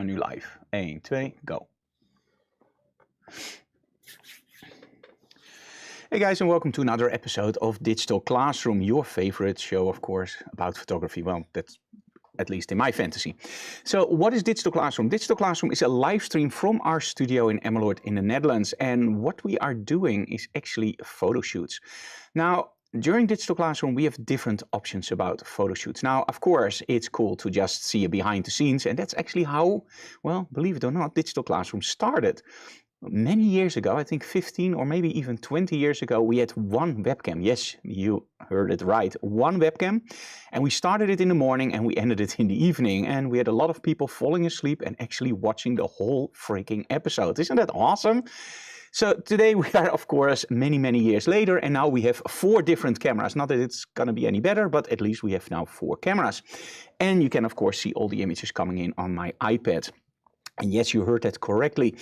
nu live. 1, 2, go. Hey guys, and welcome to another episode of Digital Classroom, your favorite show, of course, about photography. Well, that's at least in my fantasy. So what is Digital Classroom? Digital Classroom is a live stream from our studio in Emmeloord in the Netherlands. And what we are doing is actually photo shoots. Now, during Digital Classroom, we have different options about photo shoots. Now, of course, it's cool to just see a behind the scenes. And that's actually how, well, believe it or not, Digital Classroom started. Many years ago, I think 15 or maybe even 20 years ago, we had one webcam. Yes, you heard it right, one webcam. And we started it in the morning and we ended it in the evening. And we had a lot of people falling asleep and actually watching the whole freaking episode. Isn't that awesome? So today we are, of course, many years later, and now we have 4 different cameras. Not that it's going to be any better, but at least we have now 4 cameras. And you can, of course, see all the images coming in on my iPad. And yes, you heard that correctly,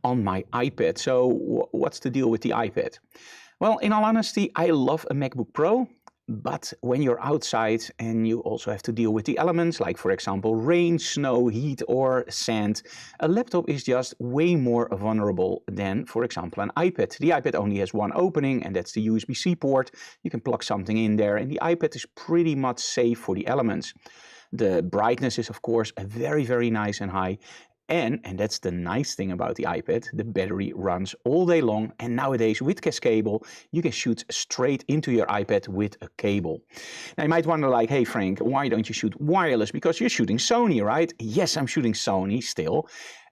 on my iPad. So what's the deal with the iPad? Well, in all honesty, I love a MacBook Pro, but when you're outside and you also have to deal with the elements, like for example, rain, snow, heat, or sand, a laptop is just way more vulnerable than, for example, an iPad. The iPad only has one opening, and that's the USB-C port. You can plug something in there, and the iPad is pretty much safe for the elements. The brightness is, of course, very nice and high. And that's the nice thing about the iPad, the battery runs all day long, and nowadays with Cascable, you can shoot straight into your iPad with a cable. Now you might wonder like, hey Frank, why don't you shoot wireless? Because you're shooting Sony, right? Yes, I'm shooting Sony still.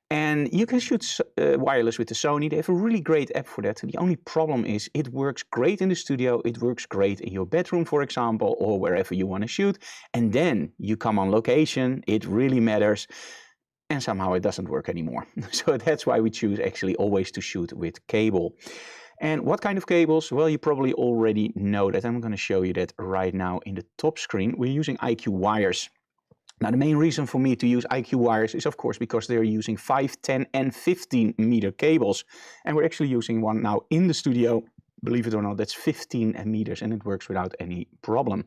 And you can shoot wireless with the Sony. They have a really great app for that. The only problem is it works great in the studio. It works great in your bedroom, for example, or wherever you want to shoot. And then you come on location, it really matters. And somehow it doesn't work anymore. So that's why we choose actually always to shoot with cable. And what kind of cables? Well, you probably already know that. I'm going to show you that right now in the top screen. We're using IQ wires. Now, the main reason for me to use IQ wires is, of course, because they're using 5, 10, and 15 meter cables. And we're actually using one now in the studio. Believe it or not, that's 15 meters, and it works without any problem.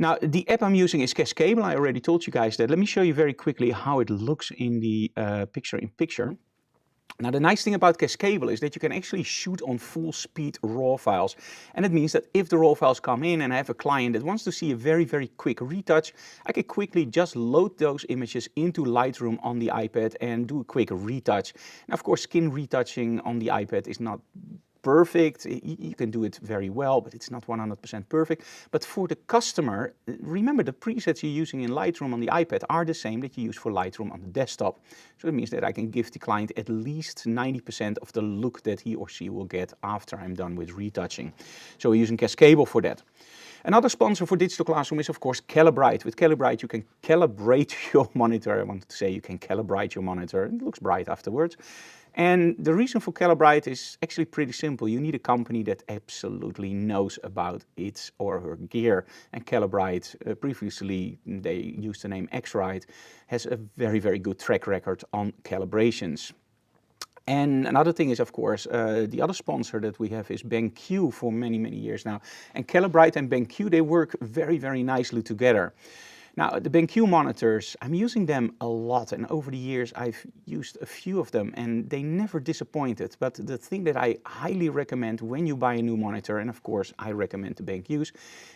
Now, the app I'm using is Cascable. I already told you guys that. Let me show you very quickly how it looks in the picture-in-picture. Now, the nice thing about Cascable is that you can actually shoot on full speed RAW files. And it means that if the RAW files come in and I have a client that wants to see a very quick retouch, I can quickly just load those images into Lightroom on the iPad and do a quick retouch. Now, of course, skin retouching on the iPad is not perfect. You can do it very well, but it's not 100% perfect. But for the customer, remember the presets you're using in Lightroom on the iPad are the same that you use for Lightroom on the desktop. So it means that I can give the client at least 90% of the look that he or she will get after I'm done with retouching. So we're using Cascable for that. Another sponsor for Digital Classroom is, of course, Calibrite. With Calibrite, you can calibrate your monitor. I wanted to say you can calibrate your monitor. It looks bright afterwards. And the reason for Calibrite is actually pretty simple. You need a company that absolutely knows about its or her gear. And Calibrite, previously they used the name X-Rite, has a very good track record on calibrations. And another thing is, of course, the other sponsor that we have is BenQ for many years now. And Calibrite and BenQ, they work very nicely together. Now, the BenQ monitors, I'm using them a lot, and over the years I've used a few of them and they never disappointed. But the thing that I highly recommend when you buy a new monitor, and of course I recommend the BenQs,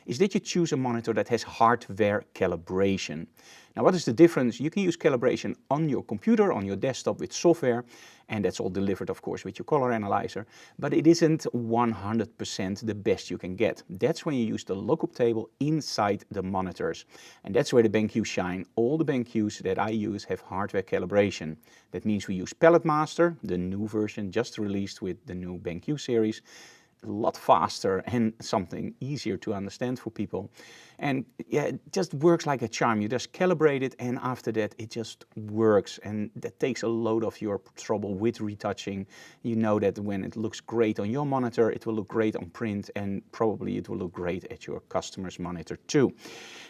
is that you choose a monitor that has hardware calibration. Now, what is the difference? You can use calibration on your computer, on your desktop with software, and that's all delivered, of course, with your color analyzer, but it isn't 100% the best you can get. That's when you use the lookup table inside the monitors. And that's where the BenQ shine. All the BenQs that I use have hardware calibration. That means we use Palette Master, the new version just released with the new BenQ series. A lot faster and something easier to understand for people. And yeah, it just works like a charm. You just calibrate it and after that it just works, and that takes a load of your trouble with retouching. You know that when it looks great on your monitor, it will look great on print, and probably it will look great at your customer's monitor too.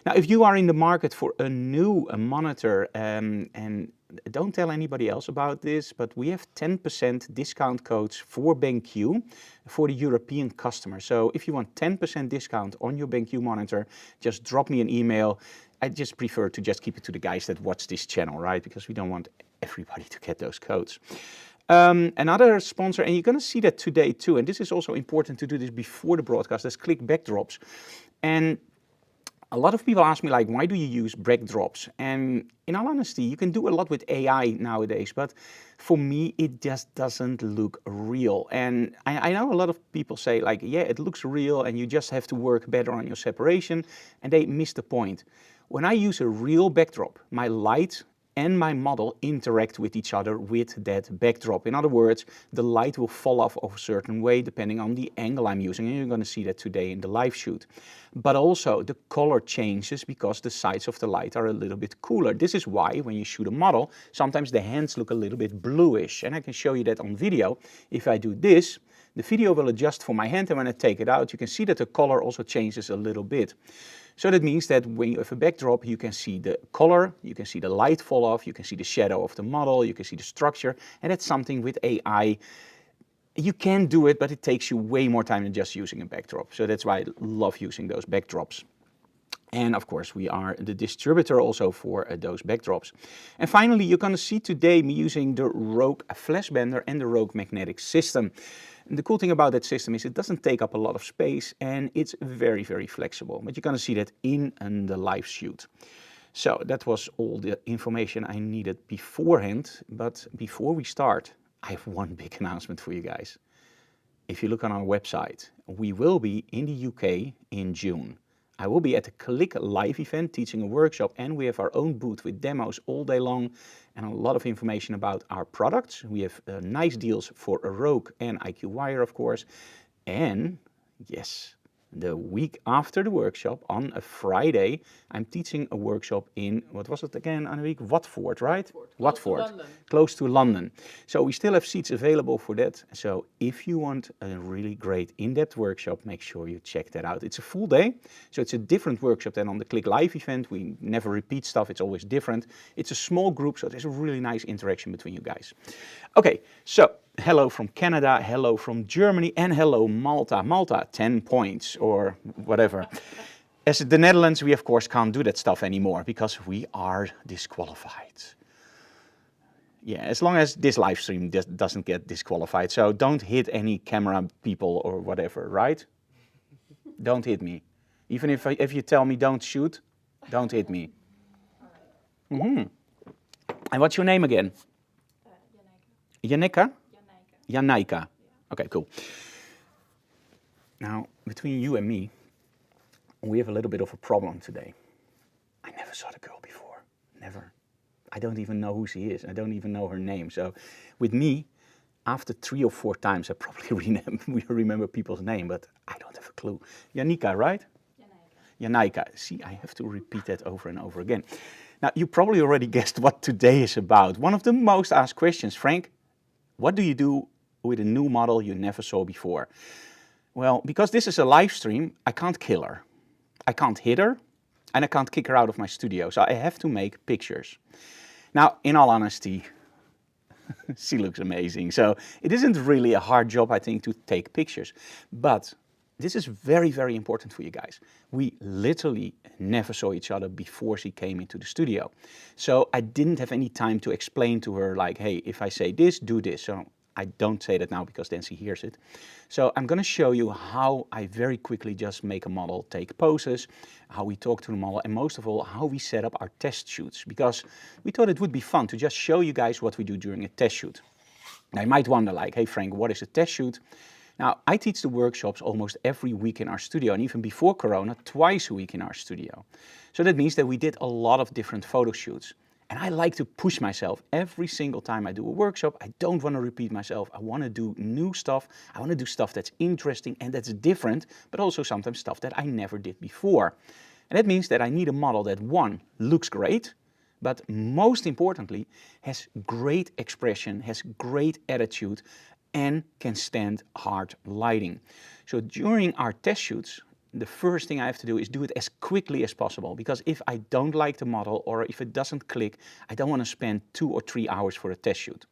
Now, if you are in the market for a new monitor, and don't tell anybody else about this, but we have 10% discount codes for BenQ for the European customer. So if you want 10% discount on your BenQ monitor, just drop me an email. I just prefer to just keep it to the guys that watch this channel, right? Because we don't want everybody to get those codes. Another sponsor, and you're going to see that today too, and this is also important to do this before the broadcast, is click backdrops. And a lot of people ask me, like, why do you use backdrops? And in all honesty, you can do a lot with AI nowadays, but for me, it just doesn't look real. And I know a lot of people say, like, yeah, it looks real and you just have to work better on your separation, and they miss the point. When I use a real backdrop, my light and my model interact with each other with that backdrop. In other words, the light will fall off of a certain way depending on the angle I'm using, and you're going to see that today in the live shoot. But also the color changes because the sides of the light are a little bit cooler. This is why when you shoot a model, sometimes the hands look a little bit bluish, and I can show you that on video. If I do this, the video will adjust for my hand, and when I take it out, you can see that the color also changes a little bit. So that means that when you have a backdrop, you can see the color, you can see the light fall off, you can see the shadow of the model, you can see the structure, and that's something with AI. You can do it, but it takes you way more time than just using a backdrop. So that's why I love using those backdrops. And of course, we are the distributor also for those backdrops. And finally, you're going to see today me using the Rogue Flashbender and the Rogue Magnetic System. And the cool thing about that system is it doesn't take up a lot of space and it's very, very flexible. But you're going to see that in the live shoot. So that was all the information I needed beforehand. But before we start, I have one big announcement for you guys. If you look on our website, we will be in the UK in June. I will be at the Click live event teaching a workshop, and we have our own booth with demos all day long and a lot of information about our products. We have nice deals for a Rogue and IQ Wire, of course. And yes, the week after the workshop, on a Friday, I'm teaching a workshop in, what was it again on a week? Watford, right? Watford, close to London. So we still have seats available for that. So if you want a really great in-depth workshop, make sure you check that out. It's a full day, so it's a different workshop than on the Click Live event. We never repeat stuff, it's always different. It's a small group, so there's a really nice interaction between you guys. Okay, so hello from Canada, hello from Germany, and hello Malta. Malta, 10 points or whatever. As the Netherlands, we of course can't do that stuff anymore because we are disqualified. Yeah, as long as this live stream doesn't get disqualified. So don't hit any camera people or whatever, right? Don't hit me. Even if you tell me don't shoot, don't hit me. Mm-hmm. And what's your name again? Janika? Janaika. Okay, cool. Now, between you and me, we have a little bit of a problem today. I never saw the girl before. Never. I don't even know who she is. I don't even know her name. So with me, after 3 or 4 times, I probably remember people's name, but I don't have a clue. Janika, right? Janaika. See, I have to repeat that over and over again. Now, you probably already guessed what today is about. One of the most asked questions, Frank, what do you do with a new model you never saw before? Well, because this is a live stream, I can't kill her. I can't hit her, and I can't kick her out of my studio, so I have to make pictures. Now, in all honesty, she looks amazing, so it isn't really a hard job, I think, to take pictures. But this is very, very important for you guys. We literally never saw each other before she came into the studio. So I didn't have any time to explain to her, like, hey, if I say this, do this. So I don't say that now because then she hears it. So I'm going to show you how I very quickly just make a model, take poses, how we talk to the model, and most of all, how we set up our test shoots. Because we thought it would be fun to just show you guys what we do during a test shoot. Now you might wonder, like, hey Frank, what is a test shoot? Now, I teach the workshops almost every week in our studio, and even before Corona, twice a week in our studio. So that means that we did a lot of different photo shoots. And I like to push myself every single time I do a workshop. I don't want to repeat myself. I want to do new stuff. I want to do stuff that's interesting and that's different, but also sometimes stuff that I never did before. And that means that I need a model that, one, looks great, but most importantly, has great expression, has great attitude, and can stand hard lighting. So during our test shoots, the first thing I have to do is do it as quickly as possible, because if I don't like the model or if it doesn't click, I don't want to spend 2 or 3 hours for a test shoot.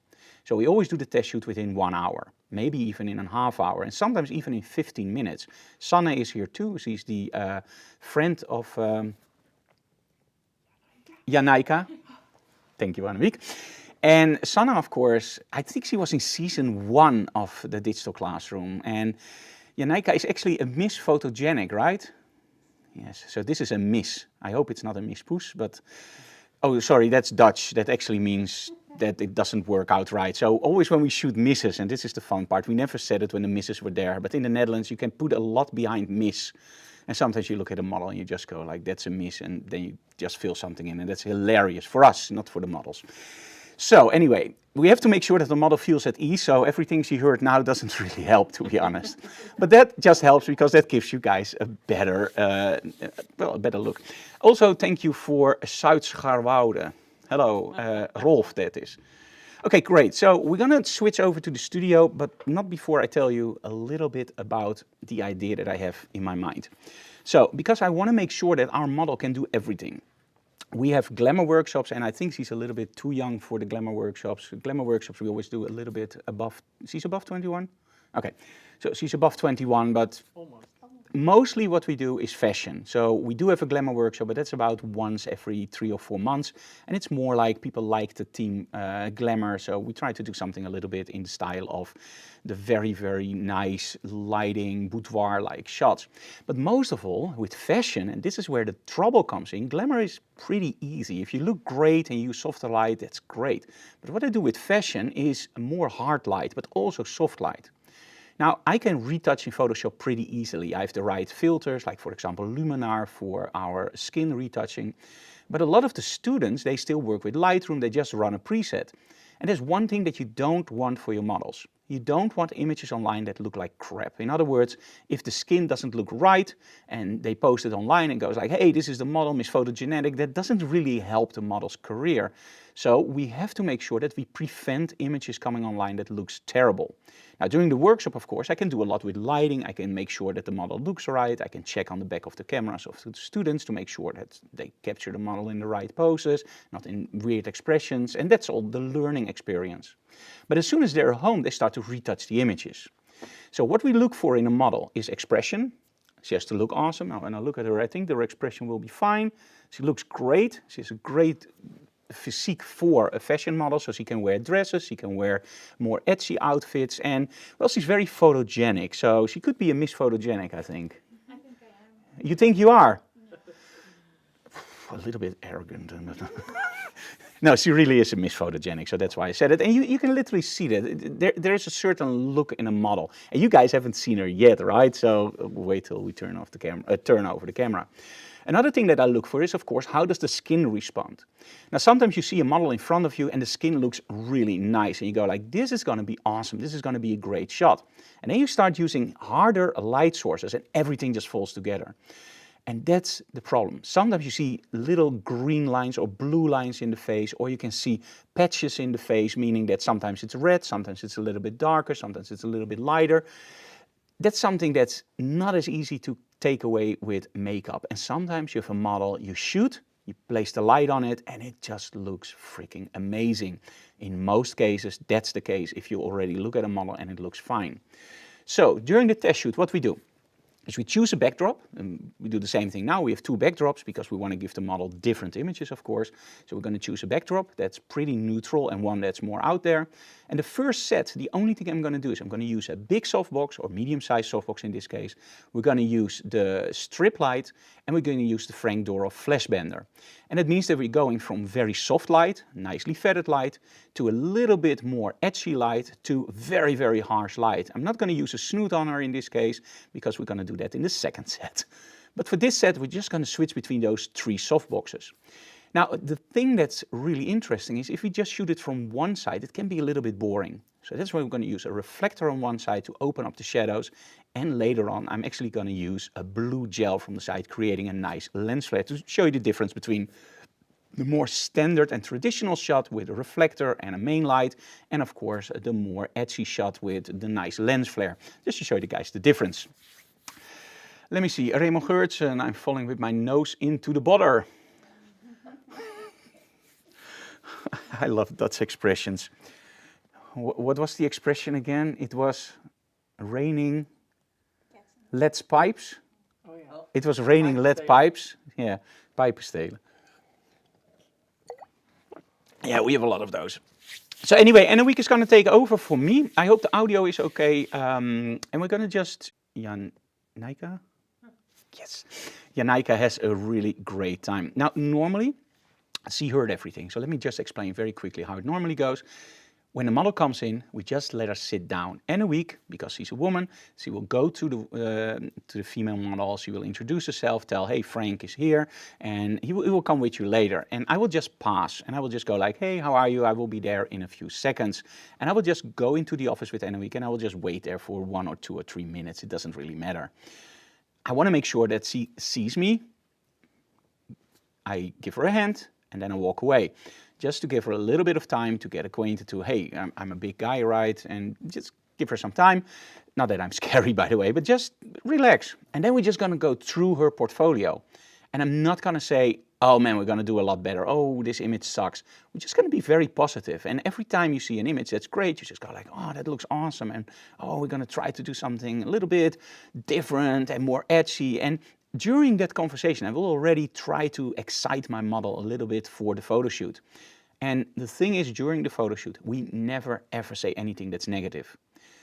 So we always do the test shoot within 1 hour, maybe even in a half hour, and sometimes even in 15 minutes. Sanne is here too. She's the friend of Janaika. Thank you, Annemiek. And Sanna, of course, I think she was in season 1 of the digital classroom. And Janaika is actually a Miss Photogenic, right? Yes, so this is a miss. I hope it's not a Miss Poes, but... Oh, sorry, that's Dutch. That actually means that it doesn't work out right. So always when we shoot misses, and this is the fun part, we never said it when the misses were there, but in the Netherlands you can put a lot behind miss. And sometimes you look at a model and you just go like, that's a miss, and then you just fill something in, and that's hilarious for us, not for the models. So anyway, we have to make sure that the model feels at ease, so everything she heard now doesn't really help, to be honest. But that just helps because that gives you guys a better, a better look. Also, thank you for Zuid-Scharwoude. Hello, Rolf, that is. Okay, great. So we're going to switch over to the studio, but not before I tell you a little bit about the idea that I have in my mind. So, because I want to make sure that our model can do everything. We have glamour workshops, and I think she's a little bit too young for the glamour workshops. Glamour workshops we always do a little bit above, she's above 21? Okay, so she's above 21, but almost. Mostly what we do is fashion. So we do have a glamour workshop, but that's about once every 3 or 4 months. And it's more like people like the theme glamour. So we try to do something a little bit in the style of the very, very nice lighting, boudoir-like shots. But most of all, with fashion, and this is where the trouble comes in, glamour is pretty easy. If you look great and use softer light, that's great. But what I do with fashion is more hard light, but also soft light. Now, I can retouch in Photoshop pretty easily. I have the right filters, like for example Luminar for our skin retouching. But a lot of the students, they still work with Lightroom, they just run a preset. And there's one thing that you don't want for your models. You don't want images online that look like crap. In other words, if the skin doesn't look right and they post it online and goes like, hey, this is the model, Miss Photogenic, that doesn't really help the model's career. So we have to make sure that we prevent images coming online that looks terrible. Now during the workshop, of course, I can do a lot with lighting. I can make sure that the model looks right. I can check on the back of the cameras of the students to make sure that they capture the model in the right poses, not in weird expressions, and that's all the learning experience. But as soon as they're home, they start to retouch the images. So what we look for in a model is expression. She has to look awesome. Now when I look at her, I think her expression will be fine. She looks great. She has a great physique for a fashion model, so she can wear dresses, she can wear more edgy outfits, and well, she's very photogenic, so she could be a Miss Photogenic, I think. I think I am. You think you are? A little bit arrogant. No, she really is a Miss Photogenic, so that's why I said it. And you can literally see that. There's a certain look in a model. And you guys haven't seen her yet, right? So wait till we turn off the camera, turn over the camera. Another thing that I look for is, of course, how does the skin respond? Now, sometimes you see a model in front of you and the skin looks really nice. And you go like, this is going to be awesome. This is going to be a great shot. And then you start using harder light sources and everything just falls together. And that's the problem. Sometimes you see little green lines or blue lines in the face, or you can see patches in the face, meaning that sometimes it's red, sometimes it's a little bit darker, sometimes it's a little bit lighter. That's something that's not as easy to take away with makeup. And sometimes you have a model, you shoot, you place the light on it, and it just looks freaking amazing. In most cases, that's the case if you already look at a model and it looks fine. So during the test shoot, what we do is we choose a backdrop, and we do the same thing now. We have 2 backdrops because we want to give the model different images, of course. So we're going to choose a backdrop that's pretty neutral and one that's more out there. And the first set, the only thing I'm going to do is I'm going to use a big softbox, or medium-sized softbox in this case. We're going to use the strip light, and we're going to use the Frank Dorov flash bender. And that means that we're going from very soft light, nicely feathered light, to a little bit more edgy light, to very, very harsh light. I'm not going to use a snoot on her in this case, because we're going to do that in the second set. But for this set, we're just going to switch between those 3 softboxes. Now, the thing that's really interesting is if we just shoot it from one side, it can be a little bit boring. So that's why we're going to use a reflector on one side to open up the shadows. And later on, I'm actually going to use a blue gel from the side, creating a nice lens flare to show you the difference between the more standard and traditional shot with a reflector and a main light, and of course, the more edgy shot with the nice lens flare, just to show you guys the difference. Let me see, Raymond Geurtsen, I'm falling with my nose into the butter. I love Dutch expressions. What was the expression again? It was raining lead pipes. Oh, yeah. It was raining lead pipes. Yeah, pijpenstelen. Yeah, we have a lot of those. So anyway, Anouk is going to take over for me. I hope the audio is okay. And we're going to just... Janika? Yes. Janika has a really great time. Now, normally, she heard everything. So let me just explain very quickly how it normally goes. When the model comes in, we just let her sit down. Anouk, because she's a woman, she will go to the female model. She will introduce herself, tell, hey, Frank is here, and he will come with you later. And I will just pass, and I will just go like, hey, how are you? I will be there in a few seconds. And I will just go into the office with Anouk, and I will just wait there for 1 or 2 or 3 minutes. It doesn't really matter. I want to make sure that she sees me. I give her a hand, and then I walk away. Just to give her a little bit of time to get acquainted to, hey, I'm a big guy, right? And just give her some time. Not that I'm scary, by the way, but just relax. And then we're just going to go through her portfolio. And I'm not going to say, oh man, we're going to do a lot better. Oh, this image sucks. We're just going to be very positive. And every time you see an image that's great, you just go like, oh, that looks awesome. And oh, we're going to try to do something a little bit different and more edgy. And during that conversation, I will already try to excite my model a little bit for the photo shoot. And the thing is, during the photo shoot, we never ever say anything that's negative.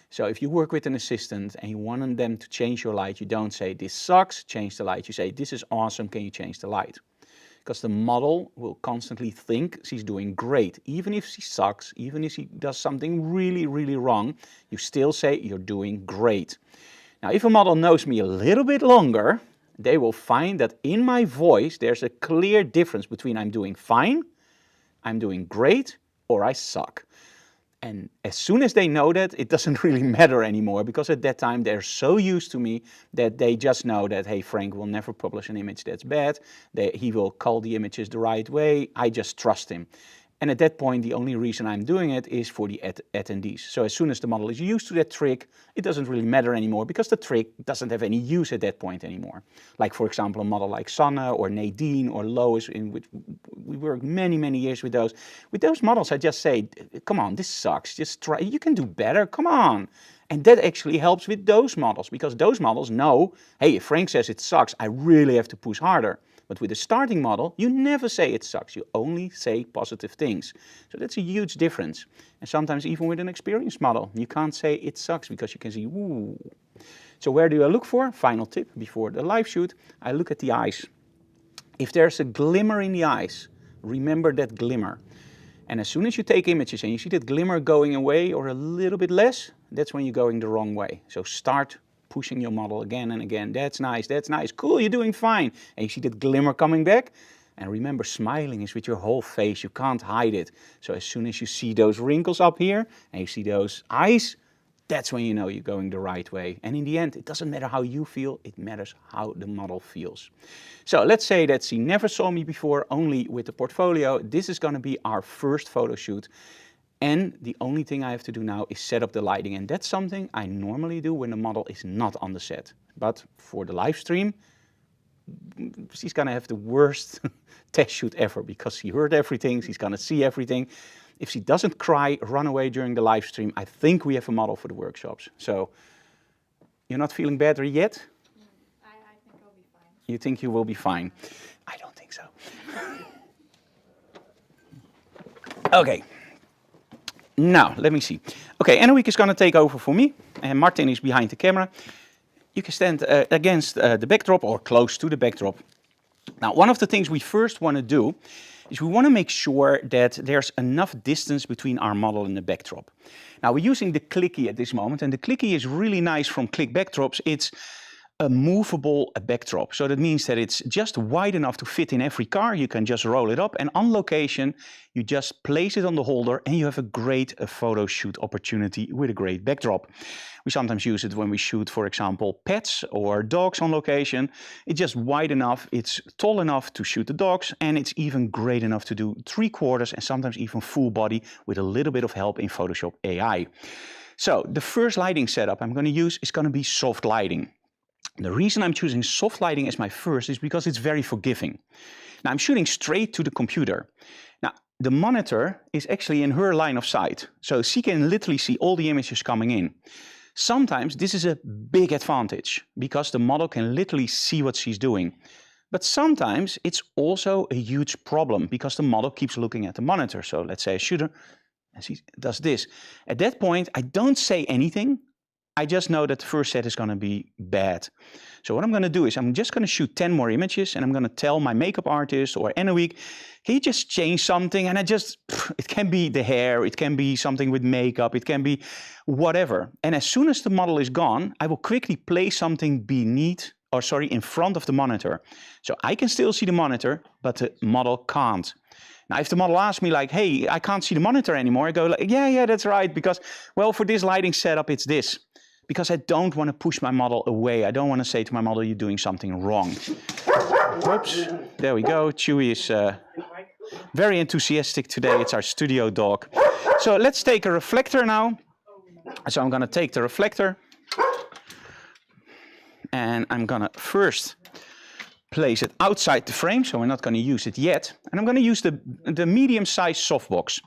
So if you work with an assistant and you want them to change your light, you don't say, this sucks, change the light. You say, this is awesome, can you change the light? Because the model will constantly think she's doing great. Even if she sucks, even if she does something really, really wrong, you still say, you're doing great. Now, if a model knows me a little bit longer, they will find that in my voice, there's a clear difference between I'm doing fine, I'm doing great, or I suck. And as soon as they know that, it doesn't really matter anymore, because at that time they're so used to me that they just know that, hey, Frank will never publish an image that's bad. He will cull the images the right way. I just trust him. And at that point, the only reason I'm doing it is for the attendees. So as soon as the model is used to that trick, it doesn't really matter anymore, because the trick doesn't have any use at that point anymore. Like, for example, a model like Sanne or Nadine or Lois, in which we worked many, many years with those. With those models, I just say, come on, this sucks. Just try. You can do better. Come on. And that actually helps with those models, because those models know, hey, if Frank says it sucks, I really have to push harder. But with a starting model, you never say it sucks. You only say positive things. So that's a huge difference. And sometimes even with an experienced model, you can't say it sucks, because you can see, ooh. So where do I look for? Final tip before the live shoot. I look at the eyes. If there's a glimmer in the eyes, remember that glimmer. And as soon as you take images and you see that glimmer going away or a little bit less, that's when you're going the wrong way. So start pushing your model again and again. That's nice, cool, you're doing fine. And you see that glimmer coming back. And remember, smiling is with your whole face, you can't hide it. So as soon as you see those wrinkles up here and you see those eyes, that's when you know you're going the right way. And in the end, it doesn't matter how you feel, it matters how the model feels. So let's say that she never saw me before, only with the portfolio. This is going to be our first photo shoot. And the only thing I have to do now is set up the lighting. And that's something I normally do when the model is not on the set. But for the live stream, she's going to have the worst test shoot ever, because she heard everything, she's going to see everything. If she doesn't cry, run away during the live stream, I think we have a model for the workshops. So, you're not feeling better yet? I think I'll be fine. You think you will be fine? I don't think so. Okay. Now, let me see. Okay, Anouk is going to take over for me, and Martin is behind the camera. You can stand against the backdrop or close to the backdrop. Now, one of the things we first want to do is we want to make sure that there's enough distance between our model and the backdrop. Now, we're using the clicky at this moment, and the clicky is really nice from Click Backdrops. It's a movable backdrop. So that means that it's just wide enough to fit in every car. You can just roll it up, and on location, you just place it on the holder and you have a great photo shoot opportunity with a great backdrop. We sometimes use it when we shoot, for example, pets or dogs on location. It's just wide enough, it's tall enough to shoot the dogs, and it's even great enough to do 3/4 and sometimes even full body with a little bit of help in Photoshop AI. So the first lighting setup I'm going to use is going to be soft lighting. The reason I'm choosing soft lighting as my first is because it's very forgiving. Now I'm shooting straight to the computer. Now the monitor is actually in her line of sight, so she can literally see all the images coming in. Sometimes this is a big advantage because the model can literally see what she's doing. But sometimes it's also a huge problem because the model keeps looking at the monitor. So let's say a shooter, and she does this. At that point, I don't say anything. I just know that the first set is going to be bad. So what I'm going to do is I'm just going to shoot 10 more images, and I'm going to tell my makeup artist or Anouk, can you just change something? And it can be the hair, it can be something with makeup, it can be whatever. And as soon as the model is gone, I will quickly place something in front of the monitor. So I can still see the monitor, but the model can't. Now, if the model asks me like, hey, I can't see the monitor anymore, I go like, yeah, that's right, because, well, for this lighting setup, it's this. Because I don't want to push my model away. I don't want to say to my model, you're doing something wrong. Whoops, there we go. Chewy is very enthusiastic today. It's our studio dog. So let's take a reflector now. So I'm going to take the reflector. And I'm going to first place it outside the frame. So we're not going to use it yet. And I'm going to use the medium-sized softbox.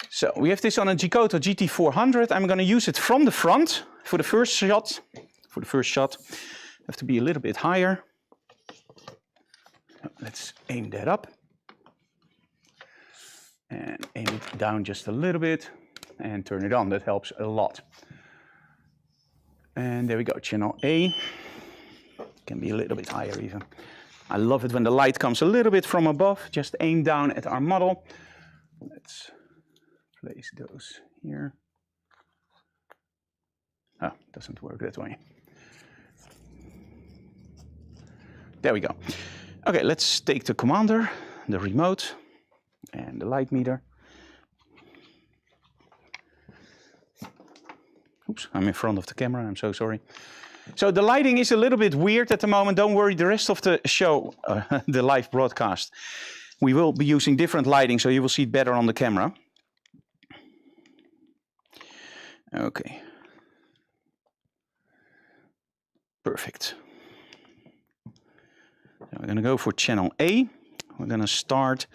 So we have this on a Giotto GT400. I'm going to use it from the front for the first shot. Have to be a little bit higher. Let's aim that up. And aim it down just a little bit. And turn it on. That helps a lot. And there we go, channel A. Can be a little bit higher even. I love it when the light comes a little bit from above. Just aim down at our model. Let's place those here. Oh, doesn't work that way. There we go. Okay, let's take the commander, the remote, and the light meter. Oops, I'm in front of the camera, I'm so sorry. So the lighting is a little bit weird at the moment. Don't worry, the rest of the show, the live broadcast, we will be using different lighting, so you will see it better on the camera. Okay. Perfect. So we're going to go for channel A. We're going to start.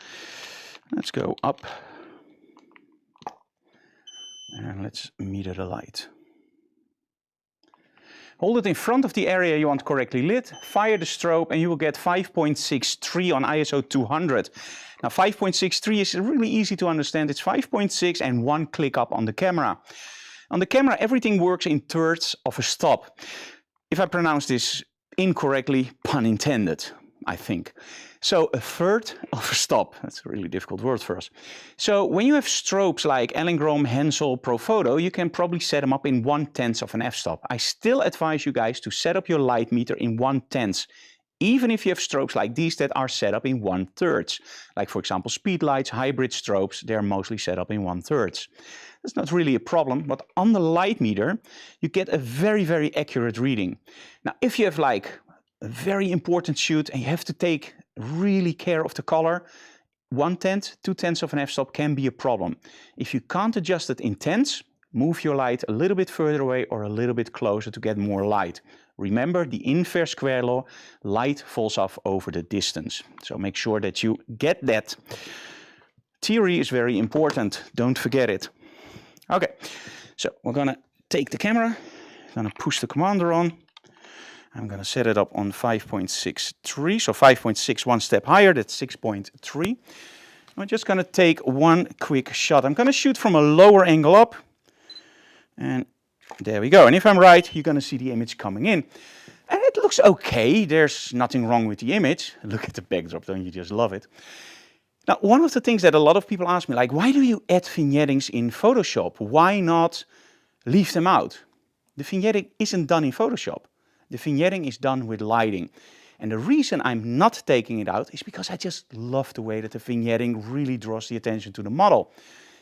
Let's go up. And let's meter the light. Hold it in front of the area you want correctly lit, fire the strobe, and you will get 5.63 on ISO 200. Now 5.63 is really easy to understand. It's 5.6 and one click up on the camera. On the camera, everything works in thirds of a stop. If I pronounce this incorrectly, pun intended, I think. So a third of a stop. That's a really difficult word for us. So when you have strobes like Elingram, Hensel, Profoto, you can probably set them up in 1/10 of an f-stop. I still advise you guys to set up your light meter in 1/10, even if you have strobes like these that are set up in 1/3. Like for example, speed lights, hybrid strobes, they're mostly set up in 1/3. That's not really a problem, but on the light meter, you get a very, very accurate reading. Now, if you have like a very important shoot and you have to take really care of the color, 1/10, 2/10 of an f-stop can be a problem. If you can't adjust it in tenths, move your light a little bit further away or a little bit closer to get more light. Remember the inverse square law, light falls off over the distance. So make sure that you get that. Theory is very important, don't forget it. Okay, so we're gonna take the camera, I'm gonna push the commander on. I'm gonna set it up on 5.63, so 5.6, one step higher, that's 6.3. I'm just gonna take one quick shot. I'm gonna shoot from a lower angle up, and there we go. And if I'm right, you're gonna see the image coming in. And it looks okay, there's nothing wrong with the image. Look at the backdrop, don't you just love it? Now, one of the things that a lot of people ask me, like, why do you add vignettings in Photoshop? Why not leave them out? The vignetting isn't done in Photoshop. The vignetting is done with lighting. And the reason I'm not taking it out is because I just love the way that the vignetting really draws the attention to the model.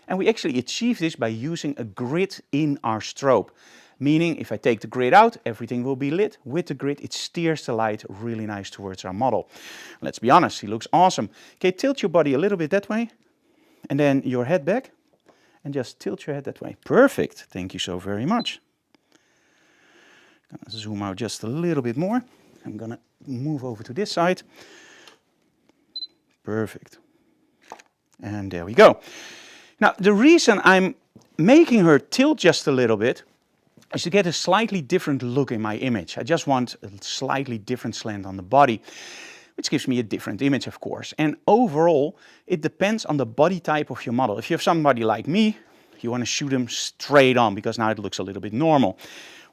And we actually achieve this by using a grid in our strobe. Meaning, if I take the grid out, everything will be lit. With the grid, it steers the light really nice towards our model. Let's be honest, he looks awesome. Okay, tilt your body a little bit that way. And then your head back. And just tilt your head that way. Perfect. Thank you so very much. Gonna zoom out just a little bit more. I'm gonna move over to this side. Perfect. And there we go. Now, the reason I'm making her tilt just a little bit is to get a slightly different look in my image. I just want a slightly different slant on the body. which gives me a different image, of course. And overall, it depends on the body type of your model. If you have somebody like me, you want to shoot them straight on because now it looks a little bit normal.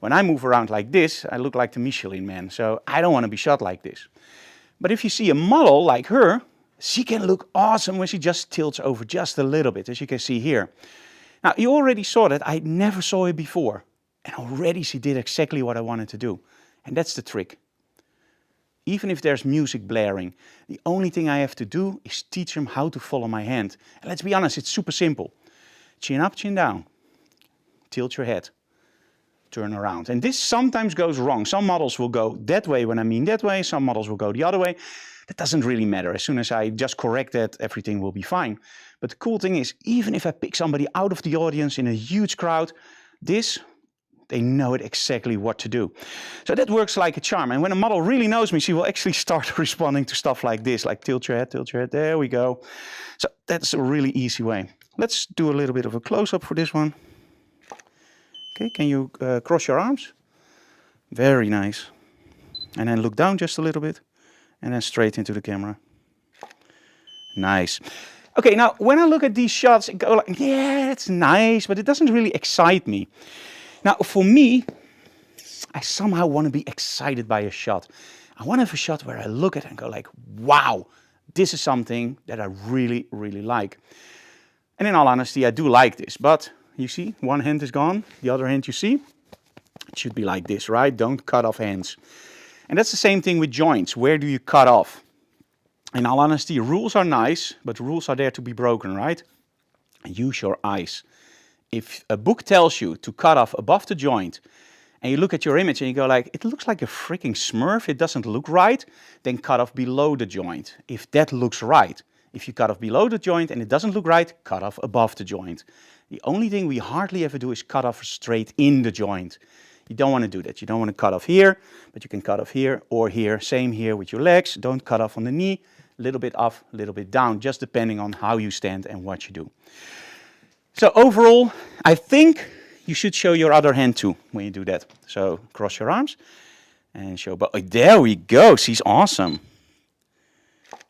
When I move around like this, I look like the Michelin Man, so I don't want to be shot like this. But if you see a model like her, she can look awesome when she just tilts over just a little bit, as you can see here. Now, you already saw that. I never saw it before. And already she did exactly what I wanted to do. And that's the trick. Even if there's music blaring, the only thing I have to do is teach them how to follow my hand. And let's be honest, it's super simple. Chin up, chin down. Tilt your head. Turn around. And this sometimes goes wrong. Some models will go that way when I mean that way. Some models will go the other way. That doesn't really matter. As soon as I just correct that, everything will be fine. But the cool thing is, even if I pick somebody out of the audience in a huge crowd, they know it exactly what to do. So that works like a charm. And when a model really knows me, she will actually start responding to stuff like this, like tilt your head, there we go. So that's a really easy way. Let's do a little bit of a close-up for this one. Okay, can you cross your arms? Very nice. And then look down just a little bit, and then straight into the camera. Nice. Okay, now when I look at these shots, I go like, yeah, it's nice, but it doesn't really excite me. Now, for me, I somehow want to be excited by a shot. I want to have a shot where I look at it and go like, wow, this is something that I really, really like. And in all honesty, I do like this, but you see, one hand is gone, the other hand you see, it should be like this, right? Don't cut off hands. And that's the same thing with joints. Where do you cut off? In all honesty, rules are nice, but rules are there to be broken, right? Use your eyes. If a book tells you to cut off above the joint, and you look at your image and you go like, it looks like a freaking Smurf, it doesn't look right, then cut off below the joint. If that looks right. If you cut off below the joint and it doesn't look right, cut off above the joint. The only thing we hardly ever do is cut off straight in the joint. You don't want to do that. You don't want to cut off here, but you can cut off here or here. Same here with your legs. Don't cut off on the knee. A little bit up, a little bit down, just depending on how you stand and what you do. So overall, I think you should show your other hand too when you do that. So cross your arms and show. But there we go. She's awesome.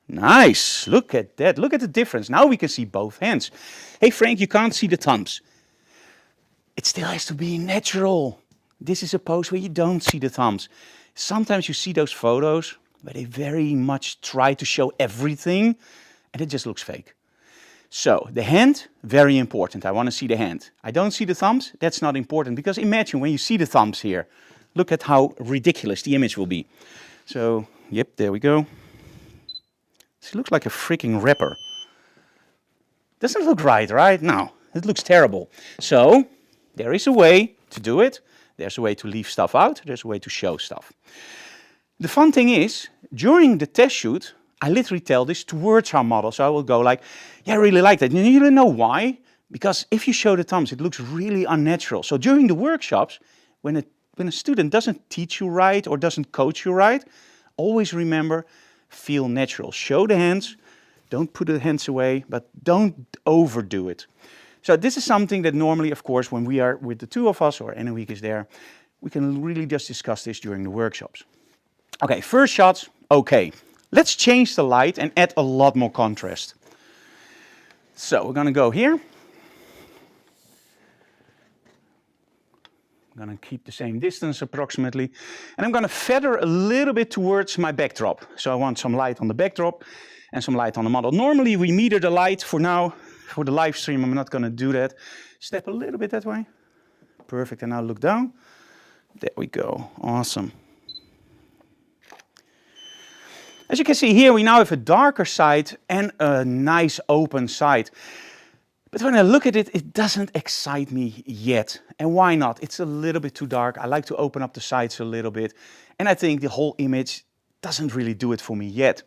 Nice. Look at that. Look at the difference. Now we can see both hands. Hey Frank, you can't see the thumbs. It still has to be natural. This is a pose where you don't see the thumbs. Sometimes you see those photos where they very much try to show everything and it just looks fake. So the hand, very important. I want to see the hand. I don't see the thumbs. That's not important because imagine when you see the thumbs here, look at how ridiculous the image will be. So, yep, there we go. She looks like a freaking rapper. Doesn't look right, right? No, it looks terrible. So there is a way to do it. There's a way to leave stuff out. There's a way to show stuff. The fun thing is, during the test shoot, I literally tell this towards our model. So I will go like, yeah, I really like that. And you know why? Because if you show the thumbs, it looks really unnatural. So during the workshops, when a student doesn't teach you right or doesn't coach you right, always remember, feel natural. Show the hands. Don't put the hands away, but don't overdo it. So this is something that normally, of course, when we are with the two of us or Enoweek is there, we can really just discuss this during the workshops. Okay, first shots, okay. Let's change the light and add a lot more contrast. So we're going to go here. I'm going to keep the same distance approximately. And I'm going to feather a little bit towards my backdrop. So I want some light on the backdrop and some light on the model. Normally we meter the light. For now, for the live stream, I'm not going to do that. Step a little bit that way. Perfect. And now look down. There we go. Awesome. As you can see here, we now have a darker side and a nice open side. But when I look at it, it doesn't excite me yet. And why not? It's a little bit too dark. I like to open up the sides a little bit. And I think the whole image doesn't really do it for me yet.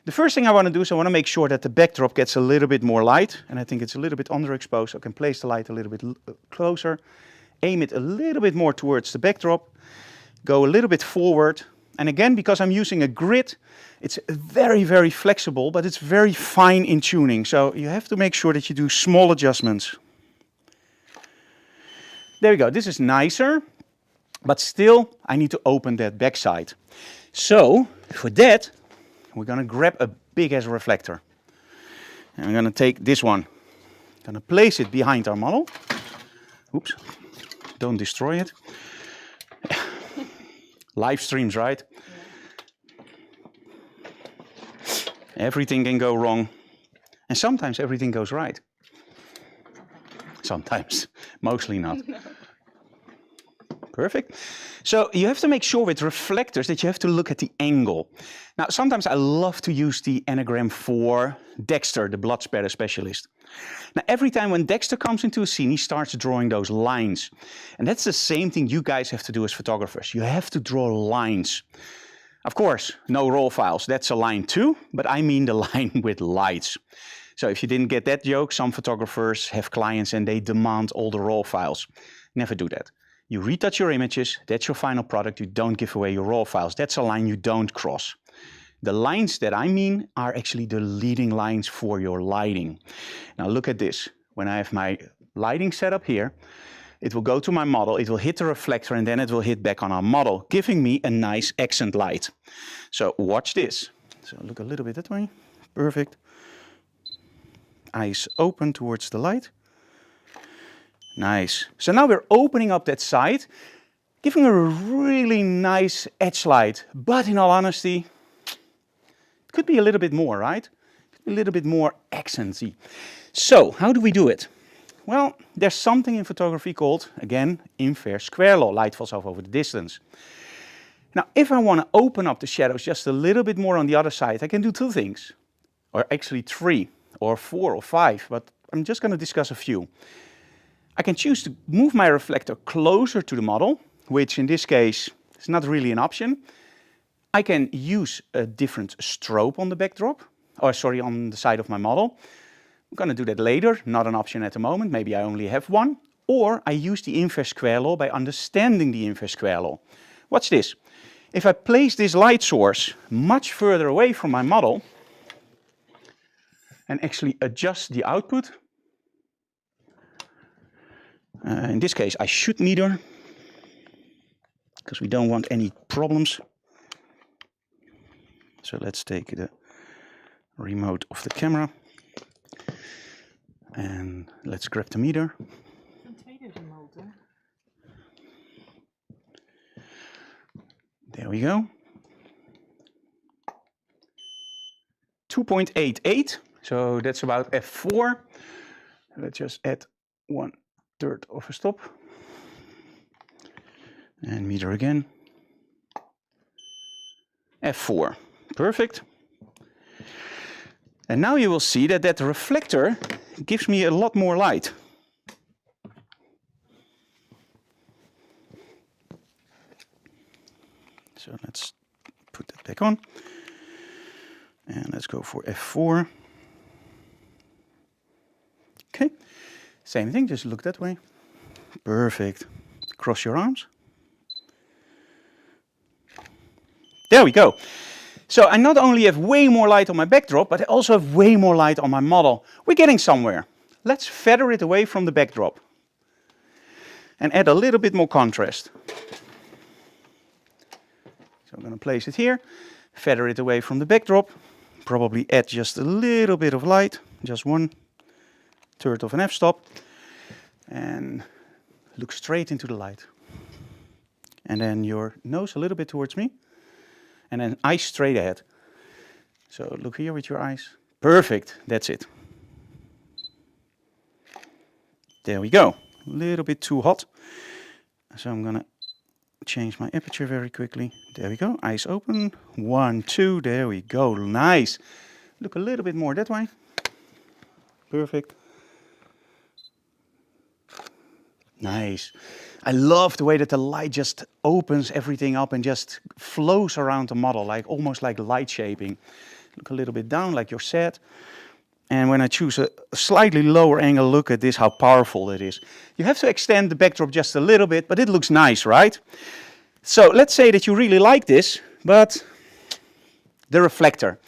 The first thing I want to do is I want to make sure that the backdrop gets a little bit more light. And I think it's a little bit underexposed. So I can place the light a little bit closer. Aim it a little bit more towards the backdrop. Go a little bit forward. And again, because I'm using a grid, it's very, very flexible, but it's very fine in tuning. So you have to make sure that you do small adjustments. There we go. This is nicer, but still I need to open that backside. So for that, we're going to grab a big ass reflector. And we're going to take this one, going to place it behind our model. Oops, don't destroy it. Live streams, right? Yeah. Everything can go wrong. And sometimes everything goes right. Sometimes, mostly not. No. Perfect. So you have to make sure with reflectors that you have to look at the angle. Now, sometimes I love to use the anagram for Dexter, the blood spatter specialist. Now, every time when Dexter comes into a scene, he starts drawing those lines. And that's the same thing you guys have to do as photographers. You have to draw lines. Of course, no raw files. That's a line too, but I mean the line with lights. So if you didn't get that joke, some photographers have clients and they demand all the raw files. Never do that. You retouch your images, that's your final product, you don't give away your raw files. That's a line you don't cross. The lines that I mean are actually the leading lines for your lighting. Now look at this. When I have my lighting set up here, it will go to my model, it will hit the reflector, and then it will hit back on our model, giving me a nice accent light. So watch this. So look a little bit that way. Perfect. Eyes open towards the light. Nice. So now we're opening up that side, giving her a really nice edge light. But in all honesty, it could be a little bit more, right? A little bit more accenty. So how do we do it? Well, there's something in photography called, again, inverse square law. Light falls off over the distance. Now, if I want to open up the shadows just a little bit more on the other side, I can do two things. Or actually 3, or 4, or 5, but I'm just going to discuss a few. I can choose to move my reflector closer to the model, which in this case is not really an option. I can use a different strobe on the backdrop, or sorry, on the side of my model. I'm going to do that later, not an option at the moment, maybe I only have one. Or I use the inverse square law by understanding the inverse square law. Watch this. If I place this light source much further away from my model and actually adjust the output, in this case I should meter, because we don't want any problems. So let's take the remote of the camera and let's grab the meter. Een tweede remote, hè? There we go. 2.88, so that's about f4. Let's just add 1/3 of a stop. And meter again. f4, perfect. And now you will see that that reflector gives me a lot more light. So let's put that back on. And let's go for f4. Okay, same thing, just look that way. Perfect. Cross your arms. There we go. So I not only have way more light on my backdrop, but I also have way more light on my model. We're getting somewhere. Let's feather it away from the backdrop. And add a little bit more contrast. So I'm going to place it here, feather it away from the backdrop, probably add just a little bit of light, just 1/3 of an f-stop, and look straight into the light. And then your nose a little bit towards me, and then eyes straight ahead. So look here with your eyes. Perfect, that's it. There we go. A little bit too hot. So I'm going to change my aperture very quickly. There we go, eyes open. 1, 2, there we go, nice. Look a little bit more that way. Perfect. Nice. I love the way that the light just opens everything up and just flows around the model, like almost like light shaping. Look a little bit down, like you're set. And when I choose a slightly lower angle, look at this, how powerful it is. You have to extend the backdrop just a little bit, but it looks nice, right? So let's say that you really like this, but the reflector.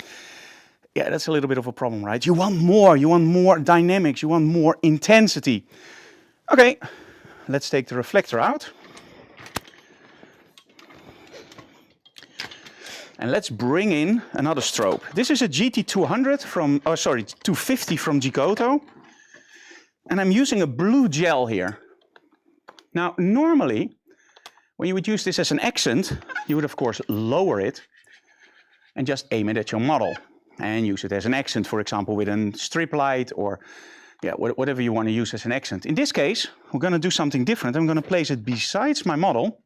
Yeah, that's a little bit of a problem, right? You want more dynamics, you want more intensity. Okay, let's take the reflector out. And let's bring in another strobe. This is a GT200 from, 250 from Giotto. And I'm using a blue gel here. Now, normally, when you would use this as an accent, you would of course lower it and just aim it at your model and use it as an accent, for example, with a strip light or whatever you want to use as an accent. In this case, we're going to do something different. I'm going to place it besides my model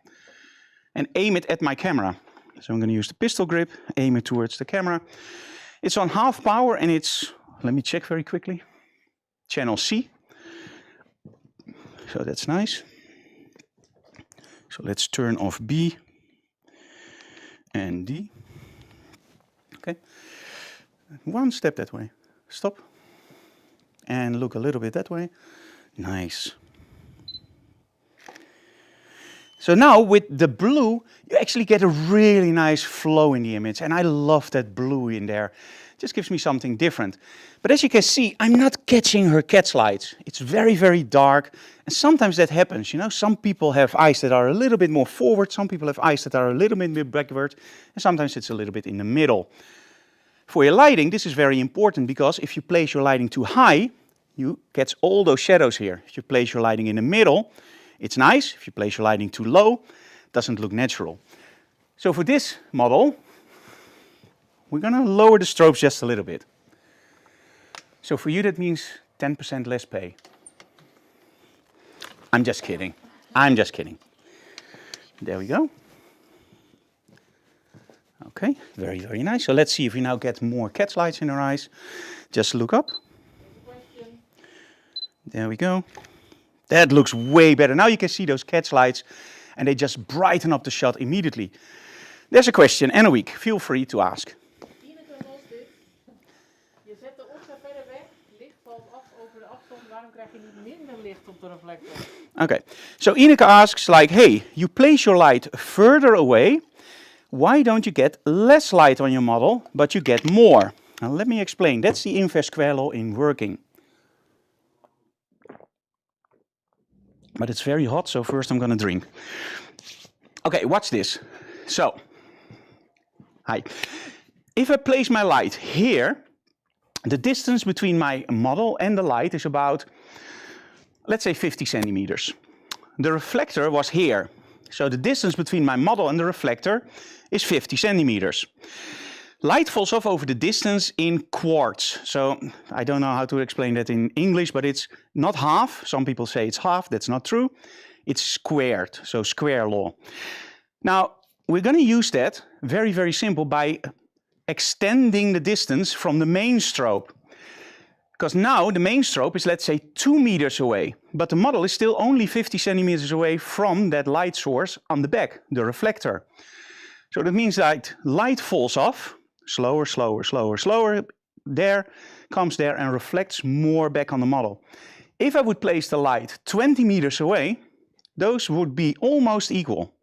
and aim it at my camera. So I'm going to use the pistol grip, aim it towards the camera. It's on half power and it's, let me check very quickly, channel C. So that's nice. So let's turn off B and D. Okay, one step that way, stop. And look a little bit that way, nice. So now with the blue, you actually get a really nice flow in the image. And I love that blue in there. It just gives me something different. But as you can see, I'm not catching her catch lights. It's very, very dark. And sometimes that happens, you know. Some people have eyes that are a little bit more forward. Some people have eyes that are a little bit backward. And sometimes it's a little bit in the middle. For your lighting, this is very important because if you place your lighting too high, you catch all those shadows here. If you place your lighting in the middle, it's nice. If you place your lighting too low, it doesn't look natural. So for this model, we're going to lower the strobes just a little bit. So for you, that means 10% less pay. I'm just kidding. I'm just kidding. There we go. Okay, very, very nice. So let's see if we now get more catch lights in our eyes. Just look up. There we go. That looks way better. Now you can see those catch lights and they just brighten up the shot immediately. There's a question and a week. Feel free to ask. Ineke was dit. Je zet de opzet verder weg, licht valt af over de afstand, waarom krijg je niet minder licht op de reflector? Okay, so Ineke asks like, hey, you place your light further away. Why don't you get less light on your model, but you get more? Now let me explain. That's the inverse square law in working. But it's very hot, so first I'm going to drink. Okay, watch this. So, hi. If I place my light here, the distance between my model and the light is about, let's say 50 centimeters. The reflector was here. So the distance between my model and the reflector is 50 centimeters. Light falls off over the distance in quarts. So I don't know how to explain that in English, but it's not half. Some people say it's half. That's not true. It's squared, so square law. Now, we're going to use that very, very simple by extending the distance from the main strobe. Because now the main strobe is, let's say, 2 meters away. But the model is still only 50 centimeters away from that light source on the back, the reflector. So that means that light falls off. Slower, slower, slower, slower, there, comes there and reflects more back on the model. If I would place the light 20 meters away, those would be almost equal.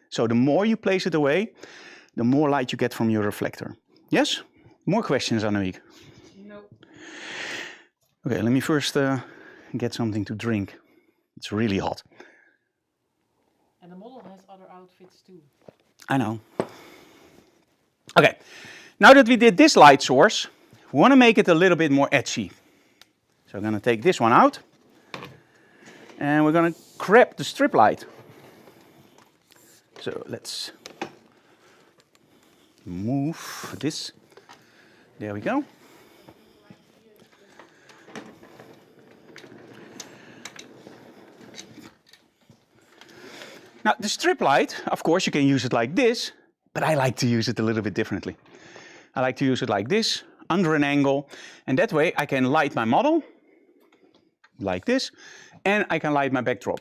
So the more you place it away, the more light you get from your reflector. Yes? More questions, Anouk? No. Okay, let me first get something to drink. It's really hot. And the model has other outfits too. I know. Okay, now that we did this light source, we want to make it a little bit more edgy. So I'm going to take this one out. And we're going to grab the strip light. So let's move this. There we go. Now the strip light, of course you can use it like this, but I like to use it a little bit differently. I like to use it like this, under an angle, and that way I can light my model, like this, and I can light my backdrop.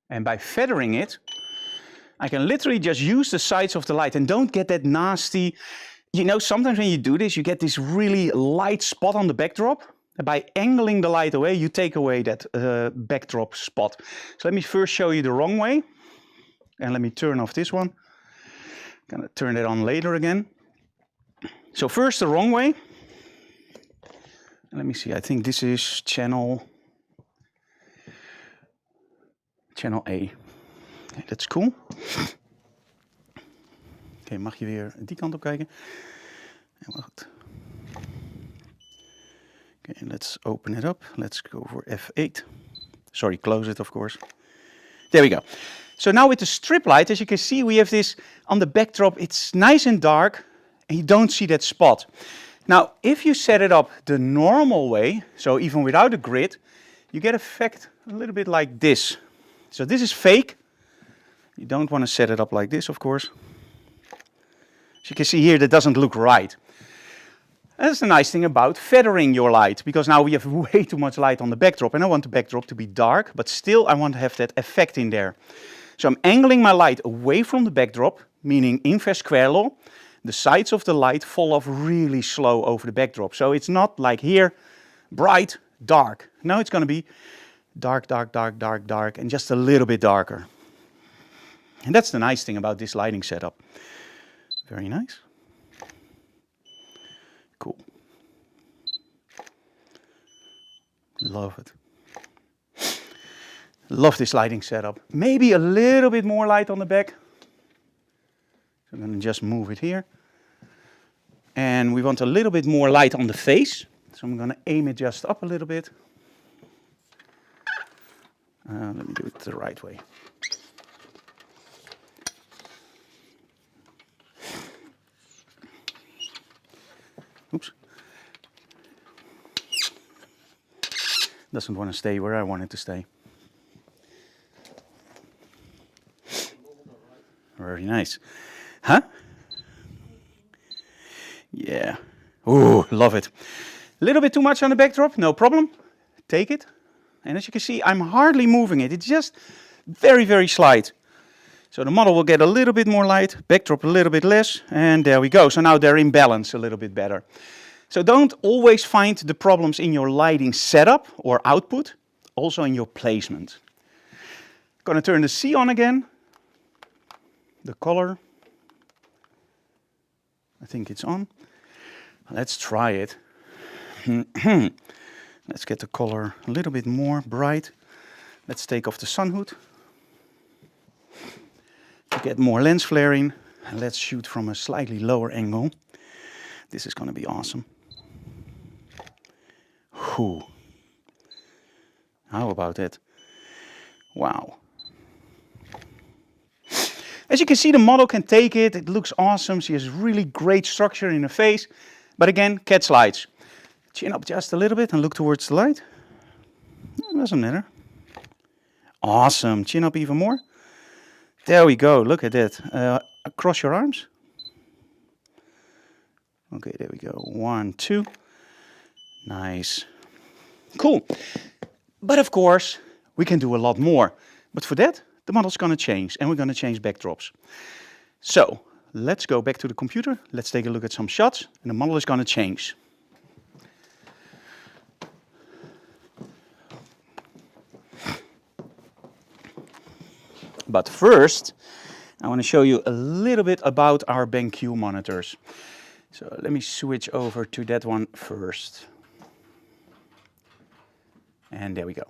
And by feathering it, I can literally just use the sides of the light and don't get that nasty, you know, sometimes when you do this, you get this really light spot on the backdrop. And by angling the light away, you take away that backdrop spot. So let me first show you the wrong way. And let me turn off this one. I'm gonna turn it on later again. So first the wrong way. And let me see, I think this is channel A. Okay, that's cool. Oké, mag je weer die kant op kijken? Helemaal goed. Okay, let's open it up. Let's go for F8. Sorry, close it, of course. There we go. So now with the strip light, as you can see, we have this on the backdrop. It's nice and dark, and you don't see that spot. Now, if you set it up the normal way, so even without a grid, you get effect a little bit like this. So this is fake. You don't want to set it up like this, of course. As you can see here, that doesn't look right. That's the nice thing about feathering your light, because now we have way too much light on the backdrop, and I want the backdrop to be dark, but still I want to have that effect in there. So I'm angling my light away from the backdrop, meaning inverse square law. The sides of the light fall off really slow over the backdrop. So it's not like here, bright, dark. No, it's going to be dark, dark, dark, dark, dark, and just a little bit darker. And that's the nice thing about this lighting setup. Very nice. Cool. Love it. Love this lighting setup. Maybe a little bit more light on the back. So I'm going to just move it here. And we want a little bit more light on the face. So I'm going to aim it just up a little bit. Let me do it the right way. Oops. Doesn't want to stay where I want it to stay. Very nice. Huh? Yeah. Ooh, love it. A little bit too much on the backdrop, no problem. Take it. And as you can see, I'm hardly moving it. It's just very, very slight. So the model will get a little bit more light, backdrop a little bit less, and there we go. So now they're in balance a little bit better. So don't always find the problems in your lighting setup or output, also in your placement. Gonna turn the C on again. The color. I think it's on. Let's try it. Let's get the color a little bit more bright. Let's take off the sun hood. To get more lens flaring, and let's shoot from a slightly lower angle. This is going to be awesome. Whew. How about that? Wow. As you can see, the model can take it. It looks awesome. She has really great structure in her face. But again, catch lights. Chin up just a little bit and look towards the light. It doesn't matter. Awesome. Chin up even more. There we go. Look at that. Across your arms. Okay, there we go. 1, 2. Nice. Cool. But of course, we can do a lot more. But for that, the model's going to change, and we're going to change backdrops. So, let's go back to the computer. Let's take a look at some shots, and the model is going to change. But first, I want to show you a little bit about our BenQ monitors. So let me switch over to that one first. And there we go.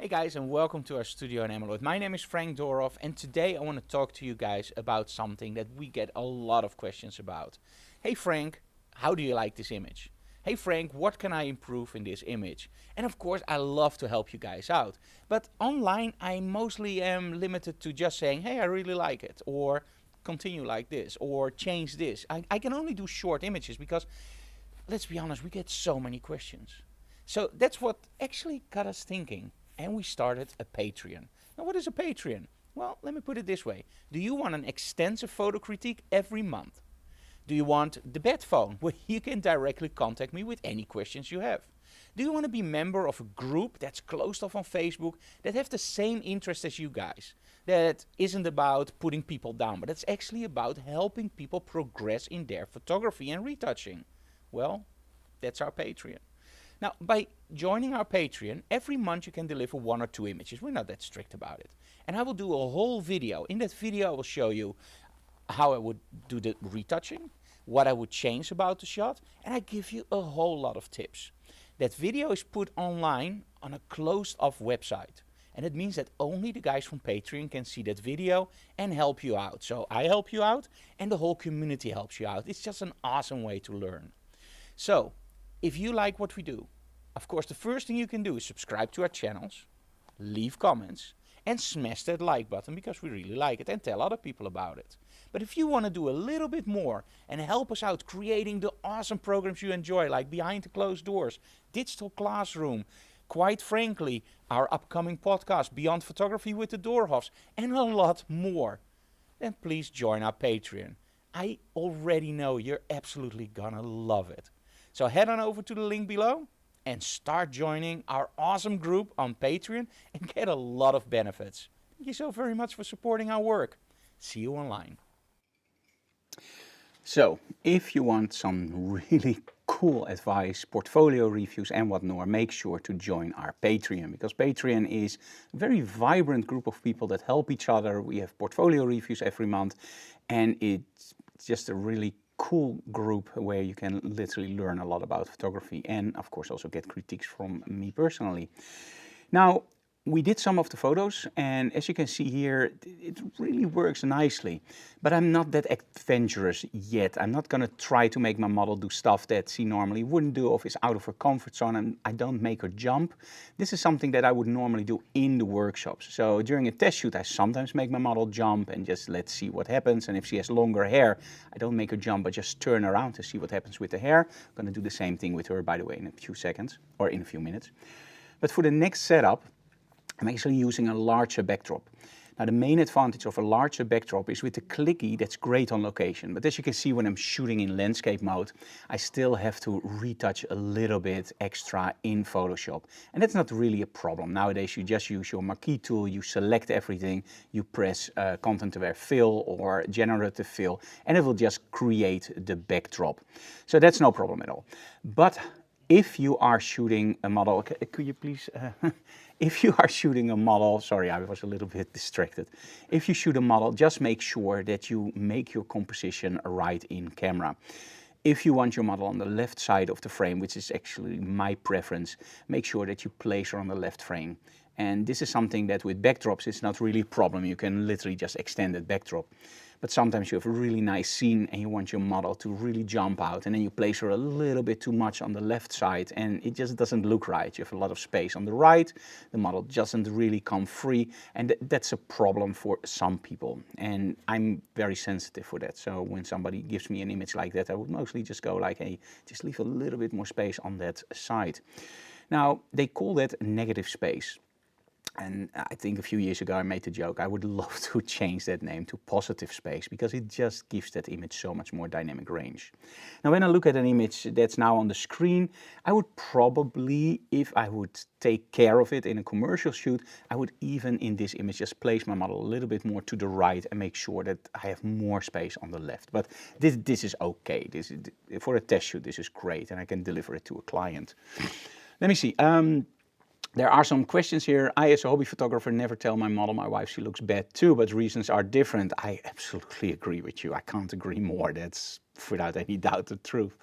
guys, and welcome to our studio in Emmeloord. My name is Frank Dorhoff, and today I want to talk to you guys about something that we get a lot of questions about. Hey Frank, how do you like this image? Hey Frank, what can I improve in this image? And of course, I love to help you guys out. But online, I mostly am limited to just saying, hey, I really like it, or continue like this, or change this. I can only do short images because, let's be honest, we get so many questions. So that's what actually got us thinking. And we started a Patreon. Now, what is a Patreon? Well, let me put it this way. Do you want an extensive photo critique every month? Do you want the bed phone, where you can directly contact me with any questions you have? Do you want to be member of a group that's closed off on Facebook that have the same interest as you guys? That isn't about putting people down, but it's actually about helping people progress in their photography and retouching. Well, that's our Patreon. Now, by joining our Patreon, every month you can deliver 1 or 2 images. We're not that strict about it. And I will do a whole video. In that video, I will show you how I would do the retouching, what I would change about the shot, and I give you a whole lot of tips. That video is put online on a closed-off website. And it means that only the guys from Patreon can see that video and help you out. So I help you out, and the whole community helps you out. It's just an awesome way to learn. So, if you like what we do, of course, the first thing you can do is subscribe to our channels, leave comments, and smash that like button because we really like it, and tell other people about it. But if you want to do a little bit more and help us out creating the awesome programs you enjoy, like Behind the Closed Doors, Digital Classroom, quite frankly, our upcoming podcast, Beyond Photography with the Dorhoffs, and a lot more, then please join our Patreon. I already know you're absolutely gonna love it. So head on over to the link below and start joining our awesome group on Patreon and get a lot of benefits. Thank you so very much for supporting our work. See you online. So, if you want some really cool advice, portfolio reviews and whatnot, make sure to join our Patreon, because Patreon is a very vibrant group of people that help each other. We have portfolio reviews every month, and it's just a really cool group where you can literally learn a lot about photography and of course also get critiques from me personally. Now, we did some of the photos, and as you can see here, it really works nicely. But I'm not that adventurous yet. I'm not going to try to make my model do stuff that she normally wouldn't do or is out of her comfort zone, and I don't make her jump. This is something that I would normally do in the workshops. So during a test shoot, I sometimes make my model jump and just let's see what happens. And if she has longer hair, I don't make her jump, but just turn around to see what happens with the hair. I'm going to do the same thing with her, by the way, in a few seconds or in a few minutes. But for the next setup, I'm actually using a larger backdrop. Now, the main advantage of a larger backdrop is with the clicky, that's great on location. But as you can see, when I'm shooting in landscape mode, I still have to retouch a little bit extra in Photoshop. And that's not really a problem. Nowadays, you just use your marquee tool, you select everything, you press content aware fill or generative fill, and it will just create the backdrop. So that's no problem at all. But if you are shooting a model, could you please, if you are shooting a model, sorry, I was a little bit distracted. If you shoot a model, just make sure that you make your composition right in camera. If you want your model on the left side of the frame, which is actually my preference, make sure that you place her on the left frame. And this is something that with backdrops, it's not really a problem. You can literally just extend that backdrop. But sometimes you have a really nice scene and you want your model to really jump out, and then you place her a little bit too much on the left side and it just doesn't look right. You have a lot of space on the right, the model doesn't really come free, and that's a problem for some people. And I'm very sensitive for that. So when somebody gives me an image like that, I would mostly just go like, hey, just leave a little bit more space on that side. Now, they call that negative space. And I think a few years ago I made the joke, I would love to change that name to positive space, because it just gives that image so much more dynamic range. Now, when I look at an image that's now on the screen, I would probably, if I would take care of it in a commercial shoot, I would even in this image just place my model a little bit more to the right and make sure that I have more space on the left. But this is okay. This is, for a test shoot, this is great, and I can deliver it to a client. Let me see. There are some questions here. I, as a hobby photographer, never tell my model, my wife, she looks bad too, but reasons are different. I absolutely agree with you. I can't agree more. That's without any doubt the truth.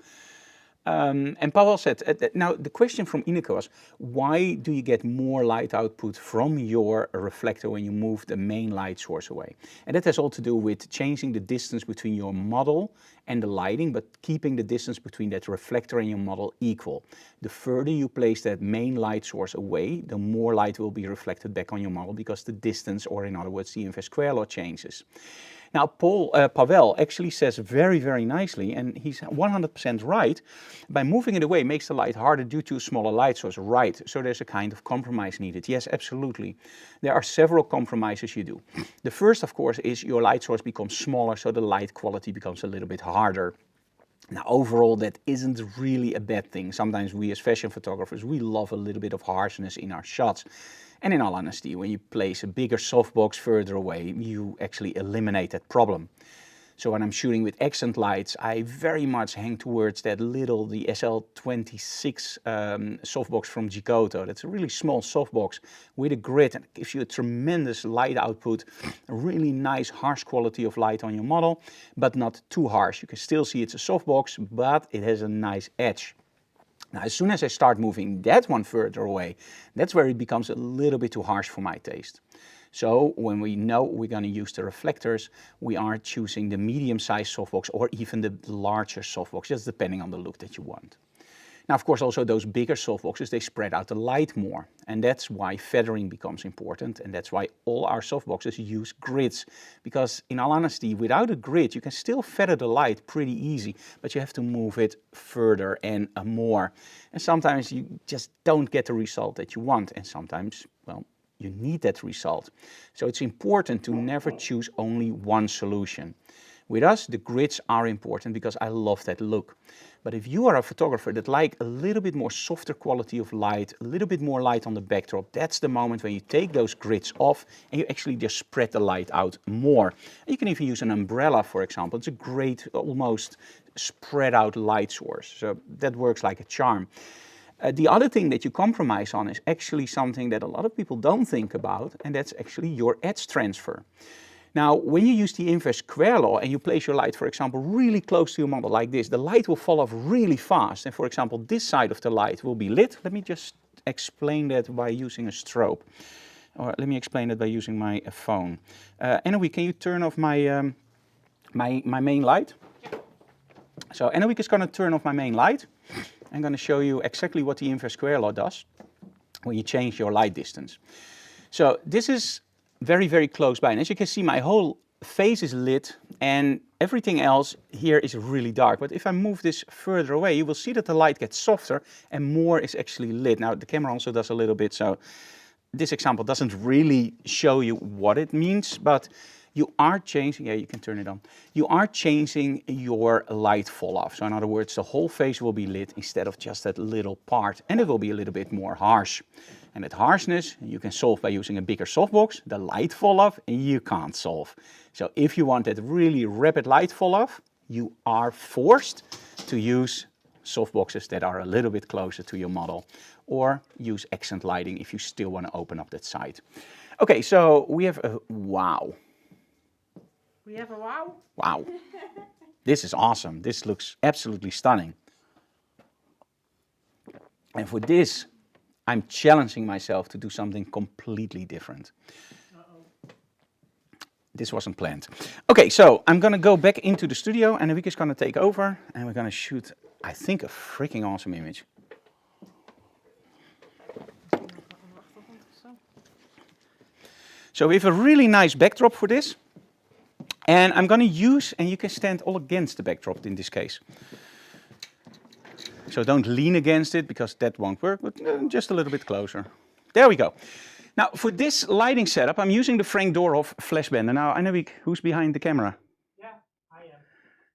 And Pavel said, now the question from Ineke was, why do you get more light output from your reflector when you move the main light source away? And that has all to do with changing the distance between your model and the lighting, but keeping the distance between that reflector and your model equal. The further you place that main light source away, the more light will be reflected back on your model because the distance, or in other words, the inverse square law changes. Now, Pavel actually says very, very nicely, and he's 100% right, by moving it away makes the light harder due to a smaller light source. Right, so there's a kind of compromise needed. Yes, absolutely. There are several compromises you do. The first, of course, is your light source becomes smaller, so the light quality becomes a little bit harder. Now, overall, that isn't really a bad thing. Sometimes we as fashion photographers, we love a little bit of harshness in our shots. And in all honesty, when you place a bigger softbox further away, you actually eliminate that problem. So when I'm shooting with accent lights, I very much hang towards that little, the SL26 softbox from Giotto. That's a really small softbox with a grid, and it gives you a tremendous light output, a really nice harsh quality of light on your model, but not too harsh. You can still see it's a softbox, but it has a nice edge. Now, as soon as I start moving that one further away, that's where it becomes a little bit too harsh for my taste. So when we know we're going to use the reflectors, we are choosing the medium-sized softbox or even the larger softbox, just depending on the look that you want. Now, of course, also those bigger softboxes, they spread out the light more. And that's why feathering becomes important. And that's why all our softboxes use grids. Because in all honesty, without a grid, you can still feather the light pretty easy, but you have to move it further and more. And sometimes you just don't get the result that you want. And sometimes, well, you need that result. So it's important to never choose only one solution. With us, the grids are important because I love that look. But if you are a photographer that like a little bit more softer quality of light, a little bit more light on the backdrop, that's the moment when you take those grids off and you actually just spread the light out more. And you can even use an umbrella, for example. It's a great, almost spread out light source. So that works like a charm. The other thing that you compromise on is actually something that a lot of people don't think about, and that's actually your edge transfer. Now, when you use the inverse square law and you place your light, for example, really close to your model like this, the light will fall off really fast. And for example, this side of the light will be lit. Let me just explain that by using a strobe. Or let me explain it by using my phone. Anyway, can you turn off my, my main light? So Anyway is going to turn off my main light. I'm going to show you exactly what the inverse square law does when you change your light distance. So this is very, very close by. And as you can see, my whole face is lit and everything else here is really dark. But if I move this further away, you will see that the light gets softer and more is actually lit. Now, the camera also does a little bit, so this example doesn't really show you what it means, but you are changing, yeah, you can turn it on. You are changing your light fall off. So in other words, the whole face will be lit instead of just that little part, and it will be a little bit more harsh. And that harshness you can solve by using a bigger softbox. The light fall off you can't solve. So if you want that really rapid light fall off, you are forced to use softboxes that are a little bit closer to your model, or use accent lighting if you still want to open up that side. Okay, so we have a wow. We have a wow? Wow. This is awesome. This looks absolutely stunning. And for this, I'm challenging myself to do something completely different. Uh-oh. This wasn't planned. Okay, so I'm going to go back into the studio and Enrique is going to take over and we're going to shoot, I think, a freaking awesome image. So we have a really nice backdrop for this. And I'm going to use, and you can stand all against the backdrop in this case. So don't lean against it because that won't work, but just a little bit closer. There we go. Now for this lighting setup, I'm using the Frank Dorhoff flashbender. Now, Anavik, who's behind the camera? Yeah, I am.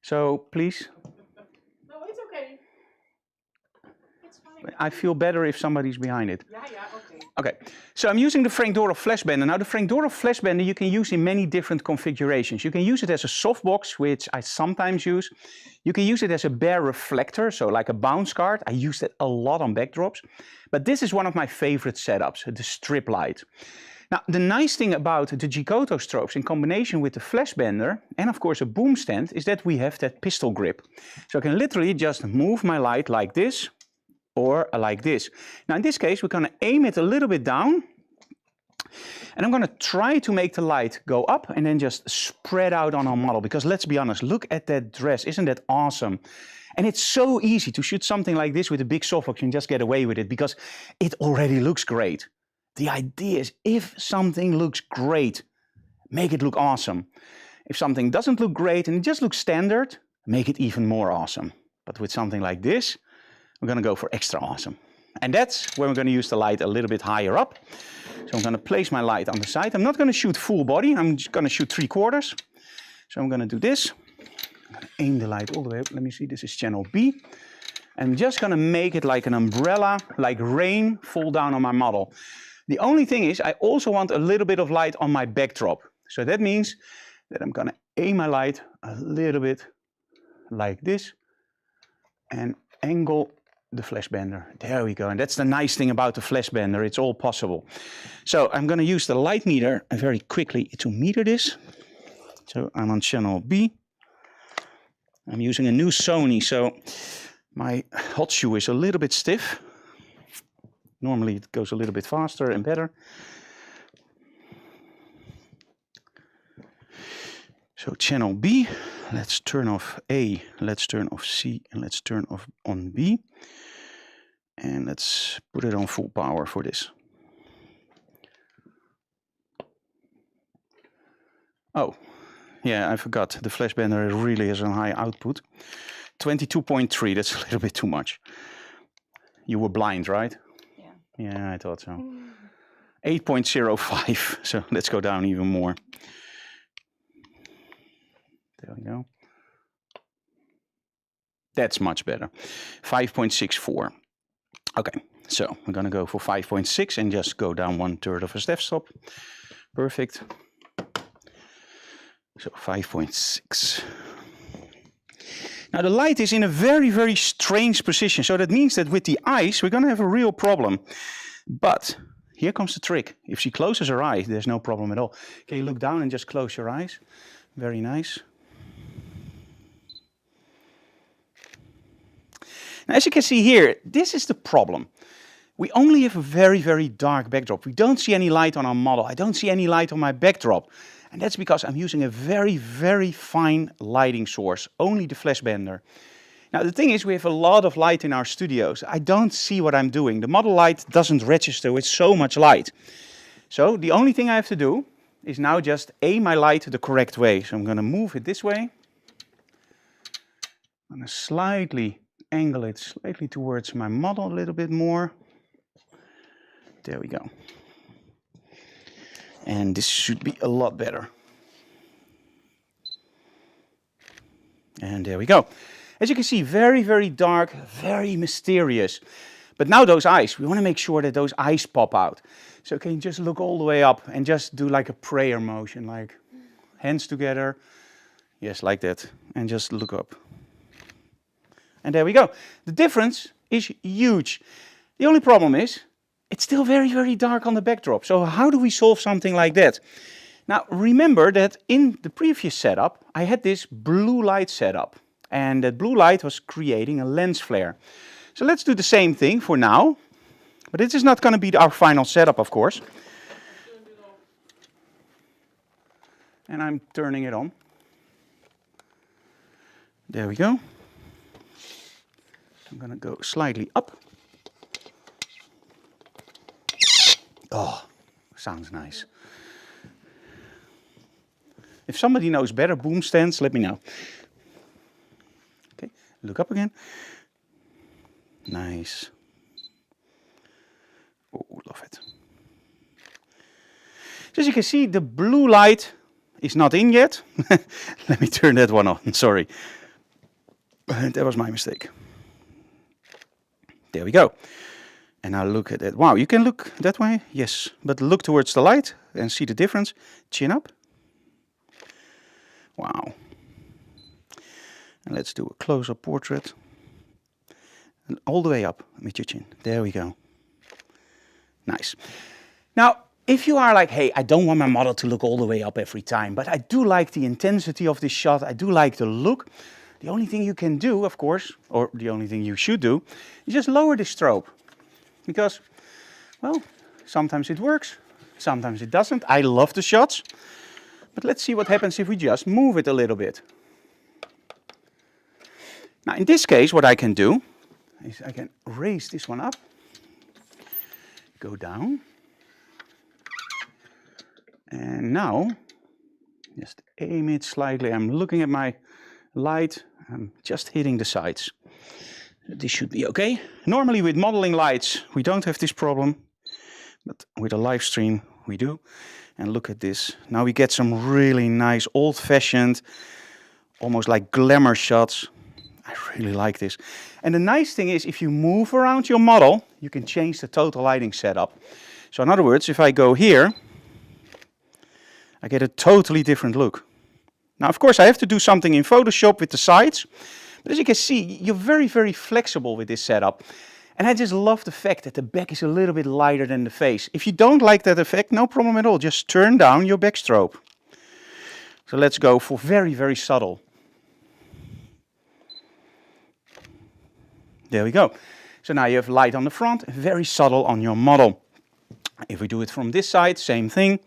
So please. No, it's okay. It's fine. I feel better if somebody's behind it. Yeah, okay. Okay, so I'm using the Frank Dorhoff flashbender. Now the Frank Dorhoff flashbender you can use in many different configurations. You can use it as a softbox, which I sometimes use. You can use it as a bare reflector, so like a bounce card. I use that a lot on backdrops. But this is one of my favorite setups, the strip light. Now, the nice thing about the Giotto strobes in combination with the flash bender and of course a boom stand is that we have that pistol grip. So I can literally just move my light like this or like this. Now in this case, we're going to aim it a little bit down. And I'm going to try to make the light go up and then just spread out on our model. Because let's be honest, look at that dress. Isn't that awesome? And it's so easy to shoot something like this with a big softbox and just get away with it because it already looks great. The idea is if something looks great, make it look awesome. If something doesn't look great and it just looks standard, make it even more awesome. But with something like this, we're going to go for extra awesome. And that's where we're going to use the light a little bit higher up. So I'm going to place my light on the side. I'm not going to shoot full body. I'm just going to shoot 3/4. So I'm going to do this. I'm going to aim the light all the way up. Let me see. This is channel B. I'm just going to make it like an umbrella, like rain, fall down on my model. The only thing is I also want a little bit of light on my backdrop. So that means that I'm going to aim my light a little bit like this and angle the flash bender. There we go. And that's the nice thing about the flash bender. It's all possible. So I'm going to use the light meter very quickly to meter this. So I'm on channel B. I'm using a new Sony, so my hot shoe is a little bit stiff. Normally it goes a little bit faster and better. So channel B, let's turn off A, let's turn off C, and let's turn off on B. And let's put it on full power for this. Oh, yeah, I forgot. The flash bender really has a high output. 22.3, that's a little bit too much. You were blind, right? Yeah. Yeah, I thought so. 8.05, so let's go down even more. There we go. That's much better. 5.64. Okay, so we're going to go for 5.6 and just go down 1/3 of a f-stop. Perfect. So 5.6. Now the light is in a very, very strange position. So that means that with the eyes, we're going to have a real problem. But here comes the trick. If she closes her eyes, there's no problem at all. Can you look down and just close your eyes? Very nice. Now, as you can see here, this is the problem. We only have a very, very dark backdrop. We don't see any light on our model. I don't see any light on my backdrop. And that's because I'm using a very, very fine lighting source, only the flash bender. Now, the thing is, we have a lot of light in our studios. I don't see what I'm doing. The model light doesn't register with so much light. So the only thing I have to do is now just aim my light the correct way. So I'm going to move it this way. I'm going to slightly angle it slightly towards my model a little bit more. There we go. And this should be a lot better. And there we go. As you can see, very, very dark, very mysterious. But now those eyes, we want to make sure that those eyes pop out. So can you just look all the way up and just do like a prayer motion, like hands together. Yes, like that. And just look up. And there we go. The difference is huge. The only problem is, it's still very, very dark on the backdrop. So how do we solve something like that? Now, remember that in the previous setup, I had this blue light setup. And that blue light was creating a lens flare. So let's do the same thing for now. But this is not going to be our final setup, of course. And I'm turning it on. There we go. I'm going to go slightly up. Oh, sounds nice. If somebody knows better boom stands, let me know. Okay, look up again. Nice. Oh, love it. So as you can see, the blue light is not in yet. Let me turn that one on, sorry. That was my mistake. There we go. And now look at that. Wow, you can look that way? Yes. But look towards the light and see the difference. Chin up. Wow. And let's do a close-up portrait. And all the way up with your chin. There we go. Nice. Now, If you are like, hey, I don't want my model to look all the way up every time, but I do like the intensity of this shot, I do like the look, the only thing you can do, of course, or the only thing you should do, is just lower the strobe. Because, well, sometimes it works, sometimes it doesn't. I love the shots, but let's see what happens if we just move it a little bit. Now, in this case, what I can do is I can raise this one up, go down, and now just aim it slightly. I'm looking at my light, I'm just hitting the sides. This should be okay. Normally with modeling lights we don't have this problem, but with a live stream we do. And look at this. Now we get some really nice old-fashioned, almost like glamour shots. I really like this. And the nice thing is, if you move around your model, you can change the total lighting setup. So in other words, if I go here, I get a totally different look. Now, of course, I have to do something in Photoshop with the sides, but as you can see, you're very, very flexible with this setup. And I just love the fact that the back is a little bit lighter than the face. If you don't like that effect, no problem at all. Just turn down your backstrobe. So let's go for very, very subtle. There we go. So now you have light on the front, very subtle on your model. If we do it from this side, same thing.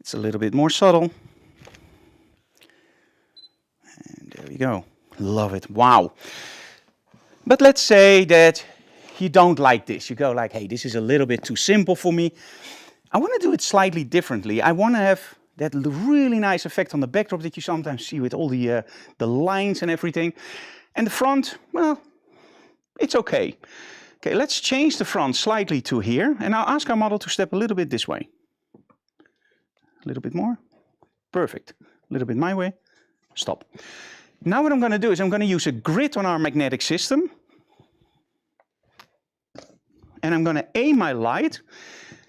It's a little bit more subtle. And there we go. Love it. Wow. But let's say that you don't like this. You go like, hey, this is a little bit too simple for me. I want to do it slightly differently. I want to have that really nice effect on the backdrop that you sometimes see with all the lines and everything. And the front, well, it's okay. Okay, let's change the front slightly to here. And I'll ask our model to step a little bit this way. A little bit more. Perfect. A little bit my way. Stop. Now what I'm going to do is I'm going to use a grid on our magnetic system. And I'm going to aim my light,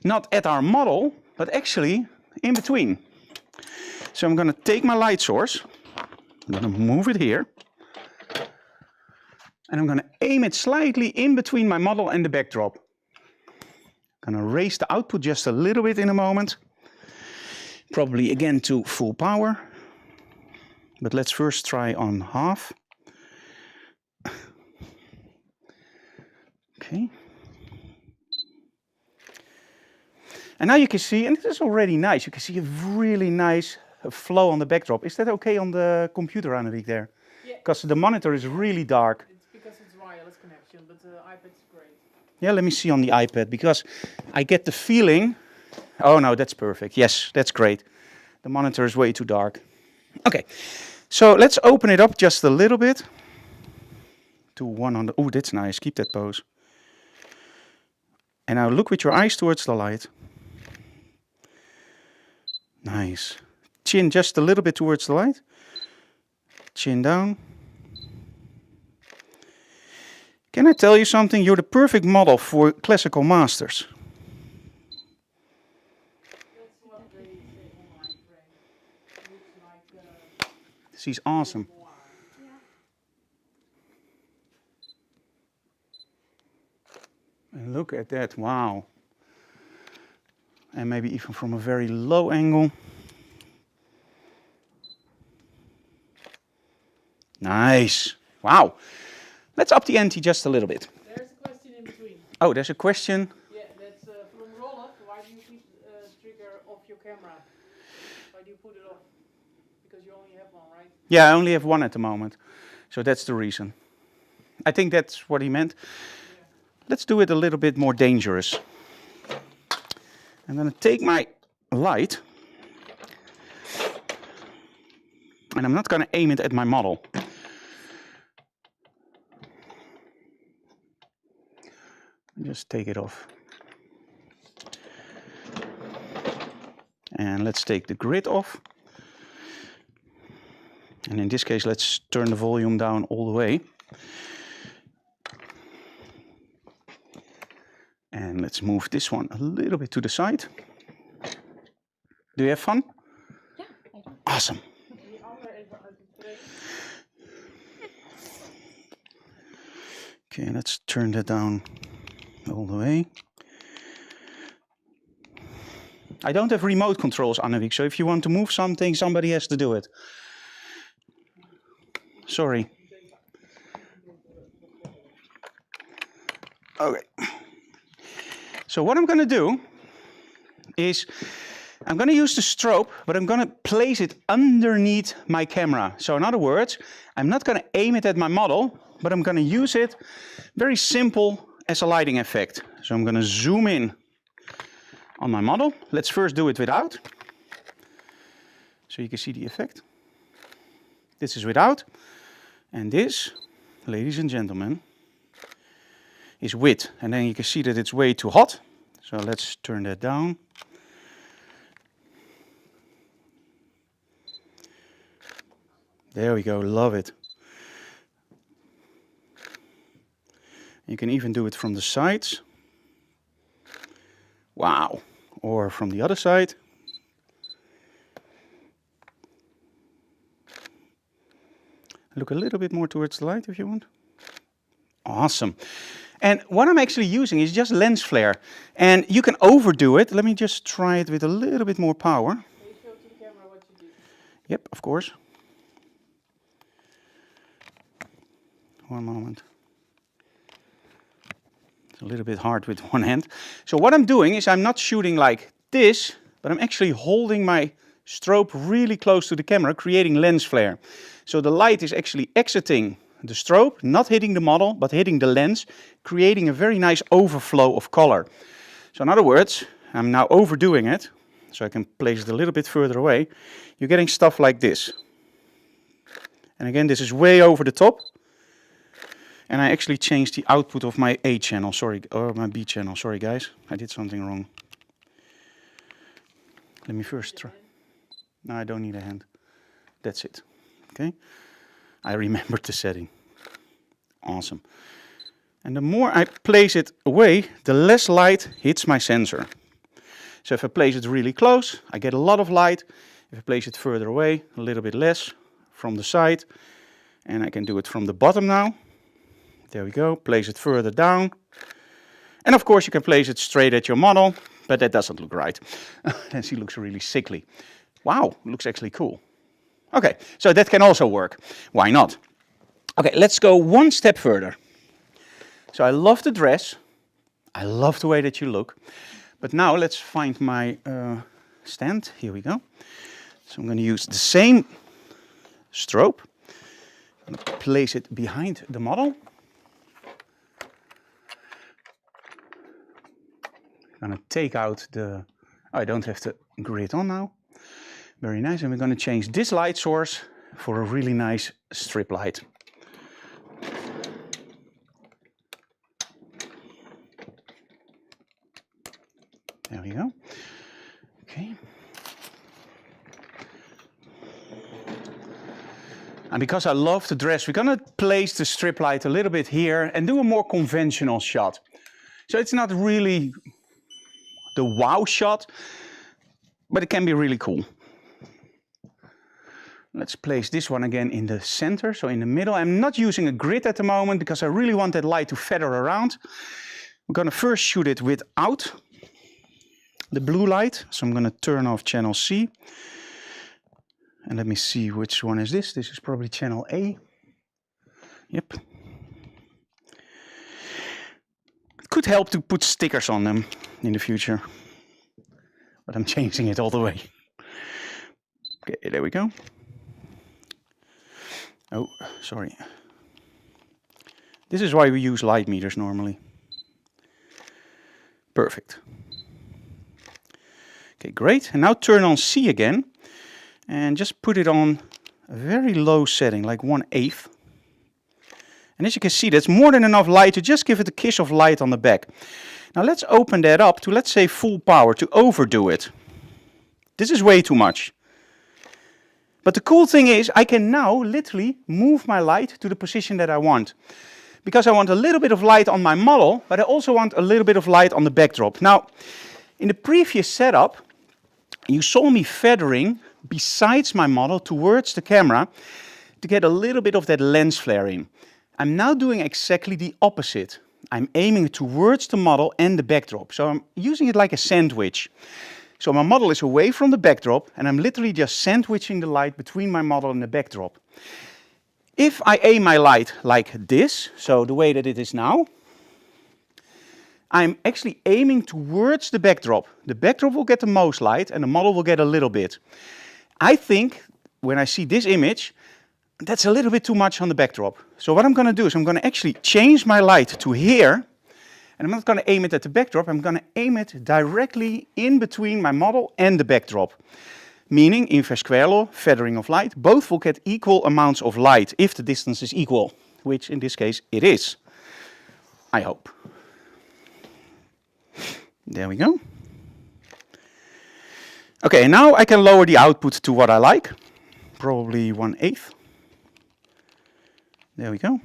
not at our model, but actually in between. So I'm going to take my light source, I'm going to move it here, and I'm going to aim it slightly in between my model and the backdrop. I'm going to raise the output just a little bit in a moment, probably again to full power. But let's first try on half. Okay. And now you can see, and this is already nice, you can see a really nice flow on the backdrop. Is that okay on the computer, Annemiek, there? Yeah. Because the monitor is really dark. It's because it's wireless connection, but the iPad's great. Yeah, let me see on the iPad, because I get the feeling... Oh no, that's perfect. Yes, that's great. The monitor is way too dark. Okay, so let's open it up just a little bit. To 100. Oh, that's nice. Keep that pose. And now look with your eyes towards the light. Nice. Chin just a little bit towards the light. Chin down. Can I tell you something? You're the perfect model for classical masters. That's what they say online, Frank. It looks like... She's awesome. And look at that, wow. And maybe even from a very low angle. Nice, wow. Let's up the ante just a little bit. There's a question in between. Oh, there's a question. Yeah, that's from Rolf. Why do you keep trigger off your camera? Why do you put it off? Because you only have one, right? Yeah, I only have one at the moment. So that's the reason. I think that's what he meant. Yeah. Let's do it a little bit more dangerous. I'm going to take my light. And I'm not going to aim it at my model. Just take it off. And let's take the grid off. And in this case, let's turn the volume down all the way. And let's move this one a little bit to the side. Do you have fun? Yeah, I do. Awesome. Okay, let's turn that down all the way. I don't have remote controls, Annemiek, so if you want to move something, somebody has to do it. Sorry. Okay. So what I'm going to do is I'm going to use the strobe, but I'm going to place it underneath my camera. So in other words, I'm not going to aim it at my model, but I'm going to use it very simple as a lighting effect. So I'm going to zoom in on my model. Let's first do it without, so you can see the effect. This is without, and this, ladies and gentlemen, is with. And then you can see that it's way too hot. So let's turn that down. There we go, love it. You can even do it from the sides. Wow. Or from the other side. Look a little bit more towards the light if you want. Awesome. And what I'm actually using is just lens flare. And you can overdo it. Let me just try it with a little bit more power. Can you show to the camera what you did? Yep, of course. One moment. It's a little bit hard with one hand. So what I'm doing is I'm not shooting like this, but I'm actually holding my strobe really close to the camera, creating lens flare. So the light is actually exiting the strobe, not hitting the model, but hitting the lens, creating a very nice overflow of color. So in other words, I'm now overdoing it, so I can place it a little bit further away. You're getting stuff like this. And again, this is way over the top. And I actually changed the output of my A channel, sorry, or my B channel. Sorry guys, I did something wrong. Let me first try. No, I don't need a hand. That's it. Okay. I remembered the setting. Awesome. And the more I place it away, the less light hits my sensor. So if I place it really close, I get a lot of light. If I place it further away, a little bit less from the side. And I can do it from the bottom now. There we go. Place it further down. And of course you can place it straight at your model, but that doesn't look right. And she looks really sickly. Wow, looks actually cool. Okay, so that can also work. Why not? Okay, let's go one step further. So I love the dress. I love the way that you look. But now let's find my stand. Here we go. So I'm going to use the same strobe. I'm going to place it behind the model. I'm going to take out the... Oh, I don't have the grid on now. Very nice. And we're going to change this light source for a really nice strip light. There we go. Okay. And because I love the dress, we're going to place the strip light a little bit here and do a more conventional shot. So it's not really the wow shot, but it can be really cool. Let's place this one again in the center, so in the middle. I'm not using a grid at the moment because I really want that light to feather around. We're going to first shoot it without the blue light. So I'm going to turn off channel C. And let me see which one is this. This is probably channel A. Yep. It could help to put stickers on them in the future. But I'm changing it all the way. Okay, there we go. Oh, sorry. This is why we use light meters normally. Perfect. Okay, great. And now turn on C again. And just put it on a very low setting, like 1/8. And as you can see, that's more than enough light to just give it a kiss of light on the back. Now let's open that up to, let's say, full power, to overdo it. This is way too much. But the cool thing is, I can now literally move my light to the position that I want. Because I want a little bit of light on my model, but I also want a little bit of light on the backdrop. Now, in the previous setup, you saw me feathering besides my model towards the camera to get a little bit of that lens flare in. I'm now doing exactly the opposite. I'm aiming towards the model and the backdrop. So I'm using it like a sandwich. So my model is away from the backdrop and I'm literally just sandwiching the light between my model and the backdrop. If I aim my light like this, so the way that it is now, I'm actually aiming towards the backdrop. The backdrop will get the most light and the model will get a little bit. I think when I see this image, that's a little bit too much on the backdrop. So what I'm going to do is I'm going to actually change my light to here. And I'm not going to aim it at the backdrop. I'm going to aim it directly in between my model and the backdrop. Meaning, inverse square law, feathering of light, both will get equal amounts of light if the distance is equal, which in this case it is. I hope. There we go. Okay, now I can lower the output to what I like. Probably 1/8. There we go.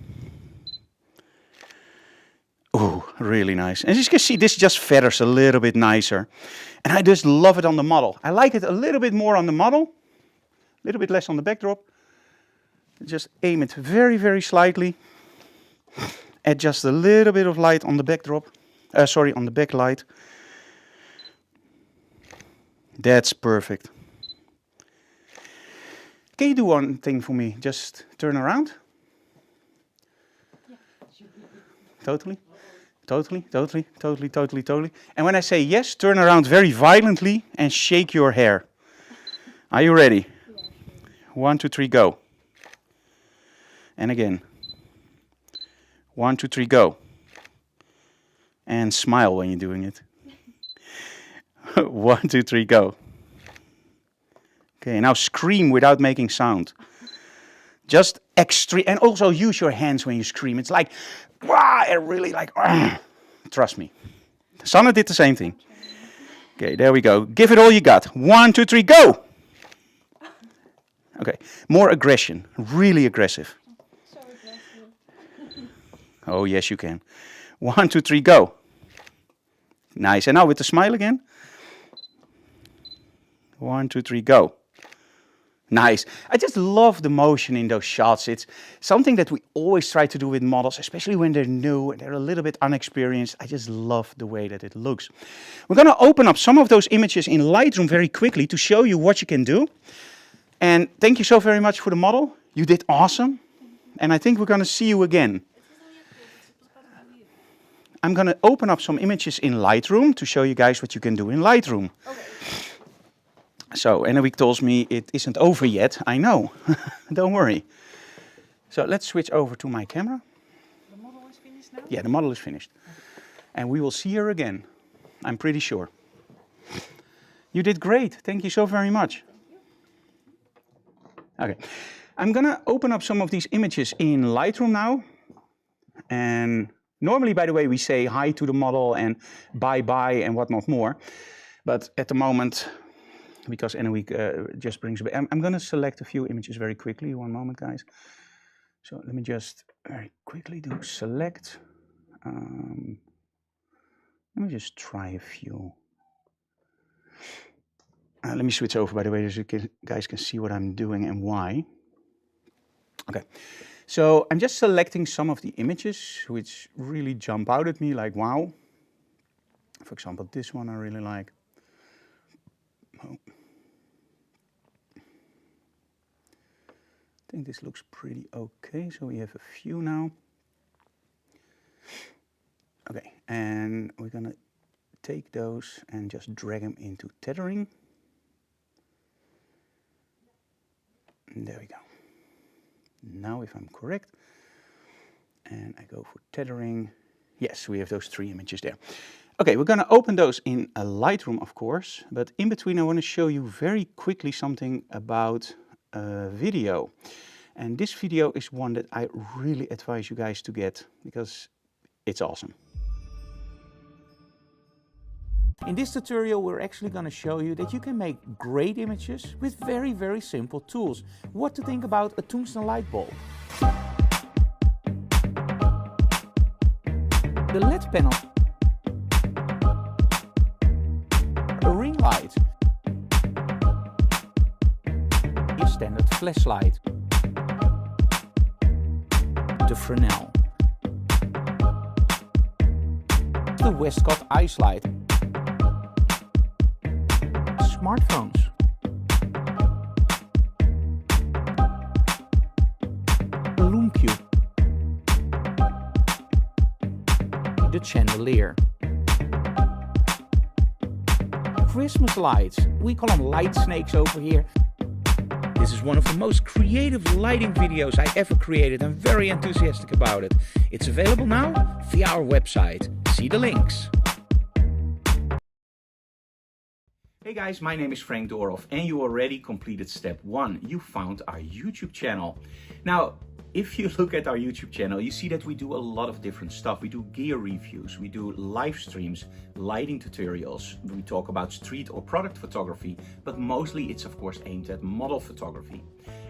Oh, really nice. As you can see, this just feathers a little bit nicer. And I just love it on the model. I like it a little bit more on the model, a little bit less on the backdrop. Just aim it very, very slightly. Add just a little bit of light on the backdrop. On the backlight. That's perfect. Can you do one thing for me? Just turn around. Totally. Totally, totally, totally, totally, totally. And when I say yes, turn around very violently and shake your hair. Are you ready? 1, 2, 3, go. And again. 1, 2, 3, go. And smile when you're doing it. 1, 2, 3, go. Okay, now scream without making sound. Just extreme, and also use your hands when you scream. It's like, wow, and really like, trust me. Sanne did the same thing. Okay, there we go. Give it all you got. 1, 2, 3, go! Okay, more aggression, really aggressive. So aggressive. Oh, yes, you can. 1, 2, 3, go. Nice, and now with the smile again. 1, 2, 3, go. Nice. I just love the motion in those shots. It's something that we always try to do with models, especially when they're new and they're a little bit unexperienced. I just love the way that it looks. We're going to open up some of those images in Lightroom very quickly to show you what you can do. And thank you so very much for the model. You did awesome. And I think we're going to see you again. I'm going to open up some images in Lightroom to show you guys what you can do in Lightroom. Okay. So, Emmeloord tells me it isn't over yet. I know. Don't worry. So let's switch over to my camera. The model is finished now? Yeah, the model is finished. And we will see her again. I'm pretty sure. You did great. Thank you so very much. Okay. I'm going to open up some of these images in Lightroom now. And normally, by the way, we say hi to the model and bye-bye and whatnot more. But at the moment, because Emmeloord just brings... I'm going to select a few images very quickly. One moment, guys. So let me just very quickly do select. Let me just try a few. Let me switch over, by the way, so you guys can see what I'm doing and why. Okay. So I'm just selecting some of the images which really jump out at me, like wow. For example, this one I really like. Oh. I think this looks pretty okay, so we have a few now. Okay, and we're gonna take those and just drag them into tethering. And there we go. Now if I'm correct, and I go for tethering, yes, we have those 3 images there. Okay, we're gonna open those in a Lightroom, of course, but in between I wanna show you very quickly something about video. And this video is one that I really advise you guys to get because it's awesome. In this tutorial, we're actually going to show you that you can make great images with very, very simple tools. What to think about a tungsten light bulb. The LED panel. A ring light. Your standard flashlight. The Fresnel. The Westcott ice light. smartphones. The Loom Cube. The chandelier. Christmas lights. We call them light snakes over here. This is one of the most creative lighting videos I ever created. I'm very enthusiastic about it. It's available now via our website. See the links. Hey guys, my name is Frank Dorhoff and you already completed step 1. You found our YouTube channel. Now, if you look at our YouTube channel, you see that we do a lot of different stuff. We do gear reviews, we do live streams, lighting tutorials, we talk about street or product photography, but mostly it's of course aimed at model photography.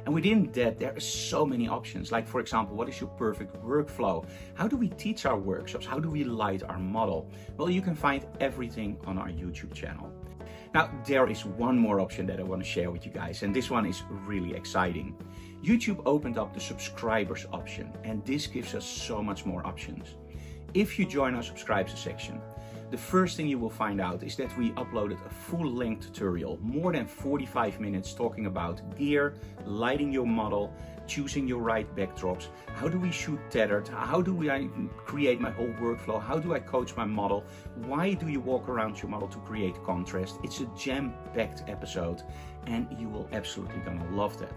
And within that, there are so many options. Like for example, what is your perfect workflow? How do we teach our workshops? How do we light our model? Well, you can find everything on our YouTube channel. Now, there is one more option that I want to share with you guys, and this one is really exciting. YouTube opened up the subscribers option, and this gives us so much more options. If you join our subscribers section, the first thing you will find out is that we uploaded a full-length tutorial, more than 45 minutes, talking about gear, lighting your model, choosing your right backdrops, how do we shoot tethered, how do I create my whole workflow, how do I coach my model, why do you walk around your model to create contrast. It's a jam-packed episode and you will absolutely gonna love that.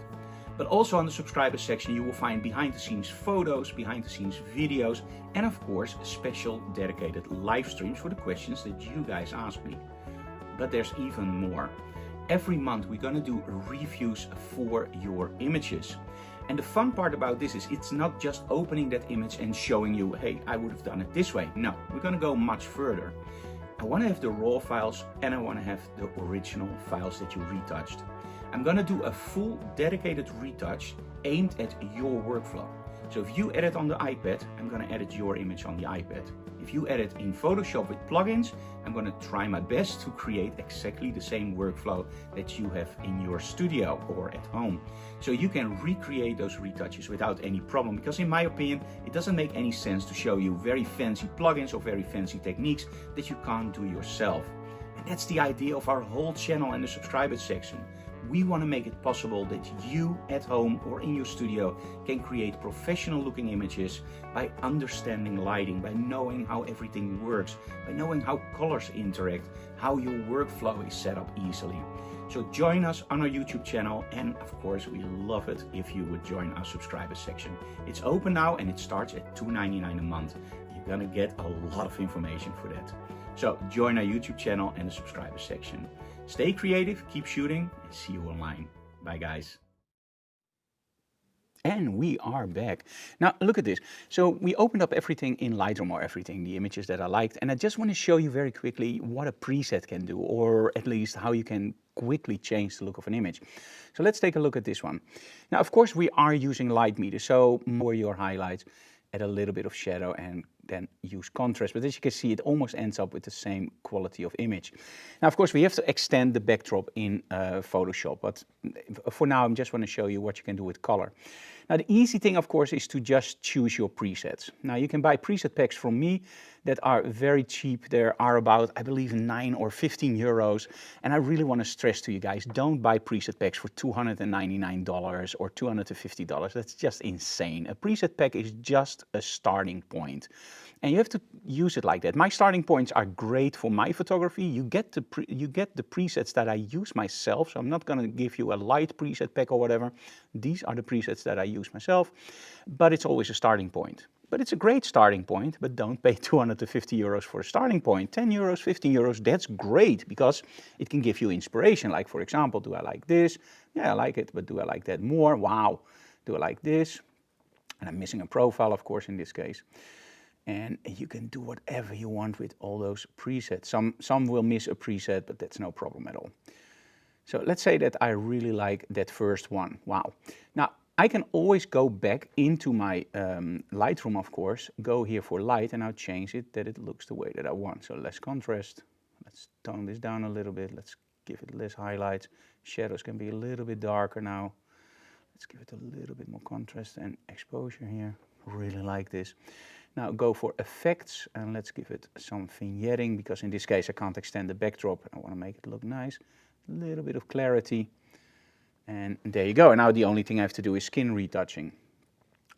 But also on the subscribers section you will find behind the scenes photos, behind the scenes videos, and of course special dedicated live streams for the questions that you guys ask me. But there's even more. Every month we're gonna do reviews for your images. And the fun part about this is it's not just opening that image and showing you, hey, I would have done it this way. No, we're gonna go much further. I wanna have the raw files and I wanna have the original files that you retouched. I'm gonna do a full dedicated retouch aimed at your workflow. So if you edit on the iPad, I'm gonna edit your image on the iPad. If you edit in Photoshop with plugins, I'm gonna try my best to create exactly the same workflow that you have in your studio or at home. So you can recreate those retouches without any problem, because in my opinion, it doesn't make any sense to show you very fancy plugins or very fancy techniques that you can't do yourself. And that's the idea of our whole channel and the subscribers section. We want to make it possible that you at home or in your studio can create professional looking images by understanding lighting, by knowing how everything works, by knowing how colors interact, how your workflow is set up easily. So join us on our YouTube channel, and of course we love it if you would join our subscribers section. It's open now and it starts at $2.99 a month. You're gonna get a lot of information for that. So join our YouTube channel and the subscribers section. Stay creative, keep shooting, and see you online. Bye guys. And we are back. Now look at this. So we opened up everything in Lightroom, or everything, the images that I liked, and I just want to show you very quickly what a preset can do, or at least how you can quickly change the look of an image. So let's take a look at this one. Now of course we are using light meter, so more your highlights, add a little bit of shadow and then use contrast. But as you can see, it almost ends up with the same quality of image. Now, of course, we have to extend the backdrop in Photoshop, but for now, I just want to show you what you can do with color. Now, the easy thing, of course, is to just choose your presets. Now, you can buy preset packs from me that are very cheap. There are about, I believe, 9 or 15 euros. And I really want to stress to you guys, don't buy preset packs for $299 or $250. That's just insane. A preset pack is just a starting point. And you have to use it like that. My starting points are great for my photography. You get the presets that I use myself. So I'm not going to give you a light preset pack or whatever. These are the presets that I use myself. But it's always a starting point. But it's a great starting point, but don't pay 250 euros for a starting point. 10 euros, 15 euros, that's great, because it can give you inspiration. Like, for example, do I like this? Yeah, I like it, but do I like that more? Wow. Do I like this? And I'm missing a profile, of course, in this case. And you can do whatever you want with all those presets. Some will miss a preset, but that's no problem at all. So let's say that I really like that first one. Wow. Now, I can always go back into my Lightroom, of course, go here for light, and I'll change it that it looks the way that I want. So less contrast. Let's tone this down a little bit. Let's give it less highlights. Shadows can be a little bit darker now. Let's give it a little bit more contrast and exposure here. Really like this. Now go for effects and let's give it some vignetting, because in this case I can't extend the backdrop. I want to make it look nice. a little bit of clarity. And there you go. And now the only thing I have to do is skin retouching.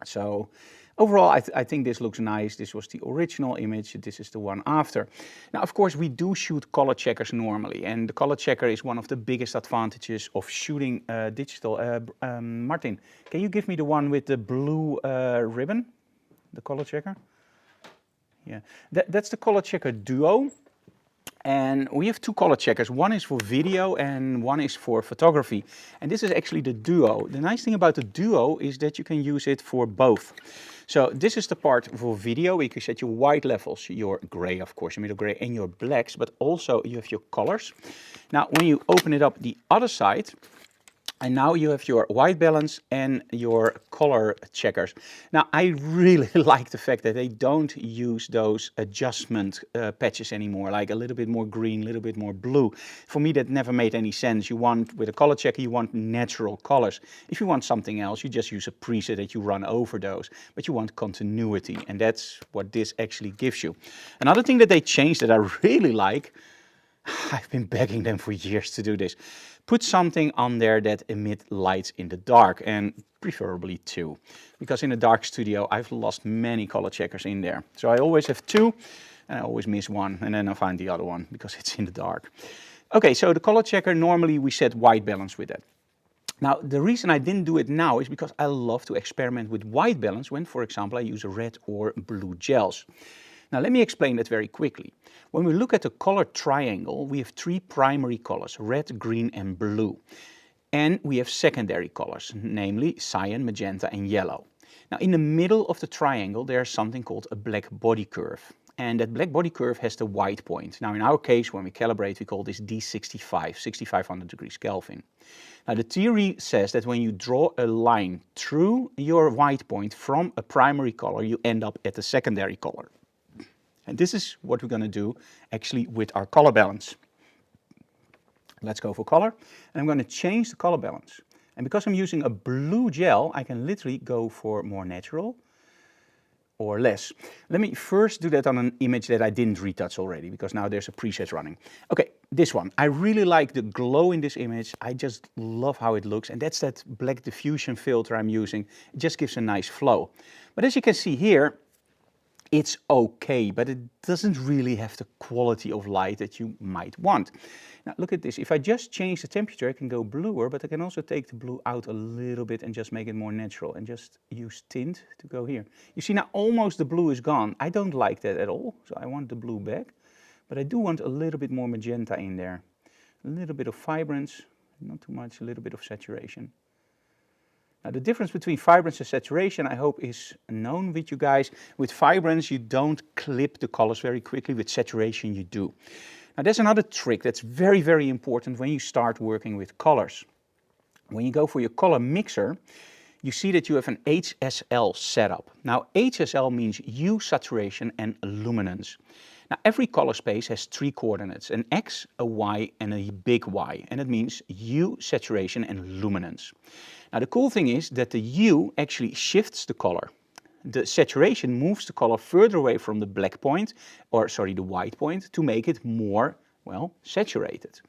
So overall, I think this looks nice. This was the original image. This is the one after. Now, of course, we do shoot color checkers normally. And the color checker is one of the biggest advantages of shooting digital. Martin, can you give me the one with the blue ribbon? The color checker? Yeah, that's the color checker Duo. And we have two color checkers. One is for video and one is for photography. And this is actually the Duo. The nice thing about the Duo is that you can use it for both. So this is the part for video where you can set your white levels, your gray, of course, your middle gray, and your blacks, but also you have your colors. Now, when you open it up the other side, and now you have your white balance and your color checkers. Now, I really like the fact that they don't use those adjustment patches anymore, like a little bit more green, a little bit more blue. For me, that never made any sense. You want, with a color checker, you want natural colors. If you want something else, you just use a preset that you run over those. But you want continuity, and that's what this actually gives you. Another thing that they changed that I really like, I've been begging them for years to do this. Put something on there that emit lights in the dark, and preferably two. Because in a dark studio, I've lost many color checkers in there. So I always have two, and I always miss one, and then I find the other one because it's in the dark. Okay, so the color checker, normally we set white balance with that. Now, the reason I didn't do it now is because I love to experiment with white balance when, for example, I use red or blue gels. Now, let me explain that very quickly. When we look at the color triangle, we have three primary colors, red, green, and blue. And we have secondary colors, namely cyan, magenta, and yellow. Now, in the middle of the triangle, there's something called a black body curve. And that black body curve has the white point. Now, in our case, when we calibrate, we call this D65, 6500 degrees Kelvin. Now, the theory says that when you draw a line through your white point from a primary color, you end up at the secondary color. And this is what we're going to do actually with our color balance. Let's go for color. And I'm going to change the color balance. And because I'm using a blue gel, I can literally go for more natural or less. Let me first do that on an image that I didn't retouch already, because now there's a preset running. Okay, this one. I really like the glow in this image. I just love how it looks. And that's that black diffusion filter I'm using. It just gives a nice flow. But as you can see here, it's okay, but it doesn't really have the quality of light that you might want. Now look at this. If I just change the temperature, I can go bluer, but I can also take the blue out a little bit and just make it more natural and just use tint to go here. You see now almost the blue is gone. I don't like that at all, so I want the blue back. But I do want a little bit more magenta in there. A little bit of vibrance, not too much, a little bit of saturation. Now the difference between vibrance and saturation, I hope, is known with you guys. With vibrance, you don't clip the colors very quickly. With saturation, you do. Now there's another trick that's very, very important when you start working with colors. When you go for your color mixer, you see that you have an HSL setup. Now HSL means hue, saturation, and luminance. Now every color space has three coordinates, an X, a Y, and a big Y. And it means hue, saturation, and luminance. Now the cool thing is that the hue actually shifts the color. The saturation moves the color further away from the black point, or sorry, the white point, to make it more, well, saturated.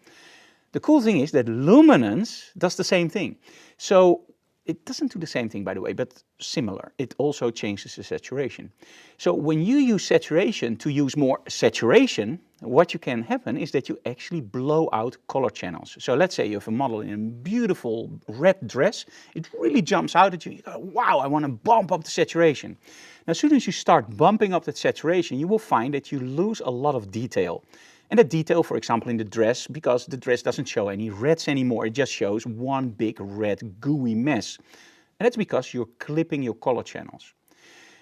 The cool thing is that luminance does the same thing. So it doesn't do the same thing, by the way, but similar. It also changes the saturation. So when you use saturation to use more saturation, what you can happen is that you actually blow out color channels. So let's say you have a model in a beautiful red dress. It really jumps out at you. You go, wow, I want to bump up the saturation. Now, as soon as you start bumping up that saturation, you will find that you lose a lot of detail. And that detail, for example, in the dress, because the dress doesn't show any reds anymore, it just shows one big red gooey mess. And that's because you're clipping your color channels.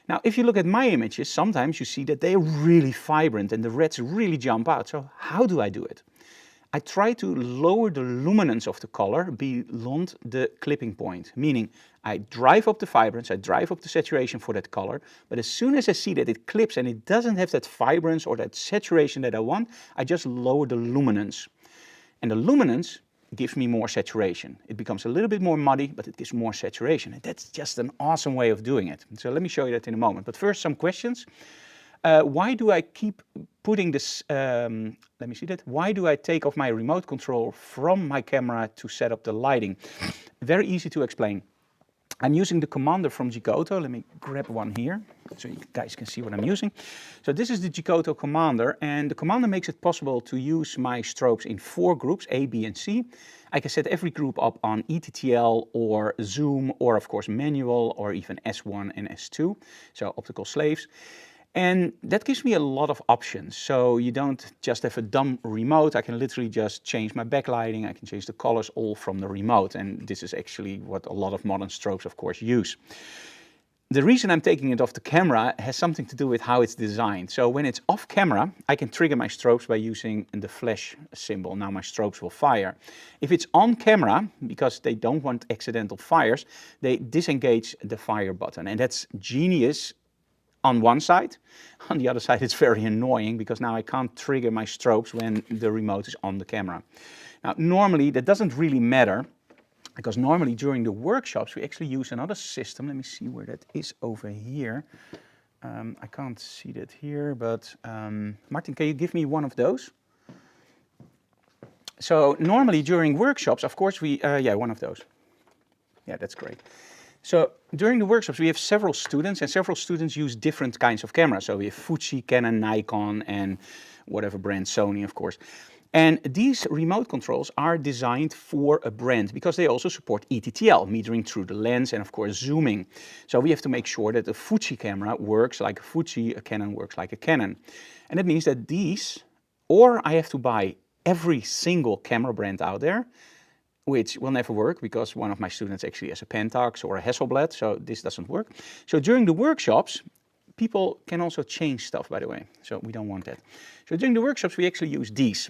Now, if you look at my images, sometimes you see that they're really vibrant and the reds really jump out. So how do I do it? I try to lower the luminance of the color beyond the clipping point, meaning I drive up the vibrance, I drive up the saturation for that color, but as soon as I see that it clips and it doesn't have that vibrance or that saturation that I want, I just lower the luminance. And the luminance gives me more saturation. It becomes a little bit more muddy, but it gives more saturation. And that's just an awesome way of doing it. So let me show you that in a moment. But first, some questions. Why do I keep putting this, let me see that. Why do I take off my remote control from my camera to set up the lighting? Very easy to explain. I'm using the commander from Gigoto. Let me grab one here so you guys can see what I'm using. So this is the Gigoto commander, and the commander makes it possible to use my strobes in 4 groups, A, B, and C. I can set every group up on ETTL or zoom, or of course manual, or even S1 and S2, so optical slaves. And that gives me a lot of options. So you don't just have a dumb remote. I can literally just change my backlighting. I can change the colors all from the remote. And this is actually what a lot of modern strobes, of course, use. The reason I'm taking it off the camera has something to do with how it's designed. So when it's off camera, I can trigger my strobes by using the flash symbol. Now my strobes will fire. If it's on camera, because they don't want accidental fires, they disengage the fire button. And that's genius on one side. On the other side, it's very annoying because now I can't trigger my strobes when the remote is on the camera. Now, normally that doesn't really matter because normally during the workshops, we actually use another system. Let me see where that is over here. I can't see that here, but Martin, can you give me one of those? So normally during workshops, of course, yeah, one of those. Yeah, that's great. So during the workshops, we have several students, and several students use different kinds of cameras. So we have Fuji, Canon, Nikon, and whatever brand, Sony, of course. And these remote controls are designed for a brand because they also support ETTL, metering through the lens, and of course zooming. So we have to make sure that a Fuji camera works like a Fuji, a Canon works like a Canon. And that means that these, or I have to buy every single camera brand out there, which will never work because one of my students actually has a Pentax or a Hasselblad, so this doesn't work. So during the workshops, people can also change stuff, by the way, so we don't want that. So during the workshops, we actually use these.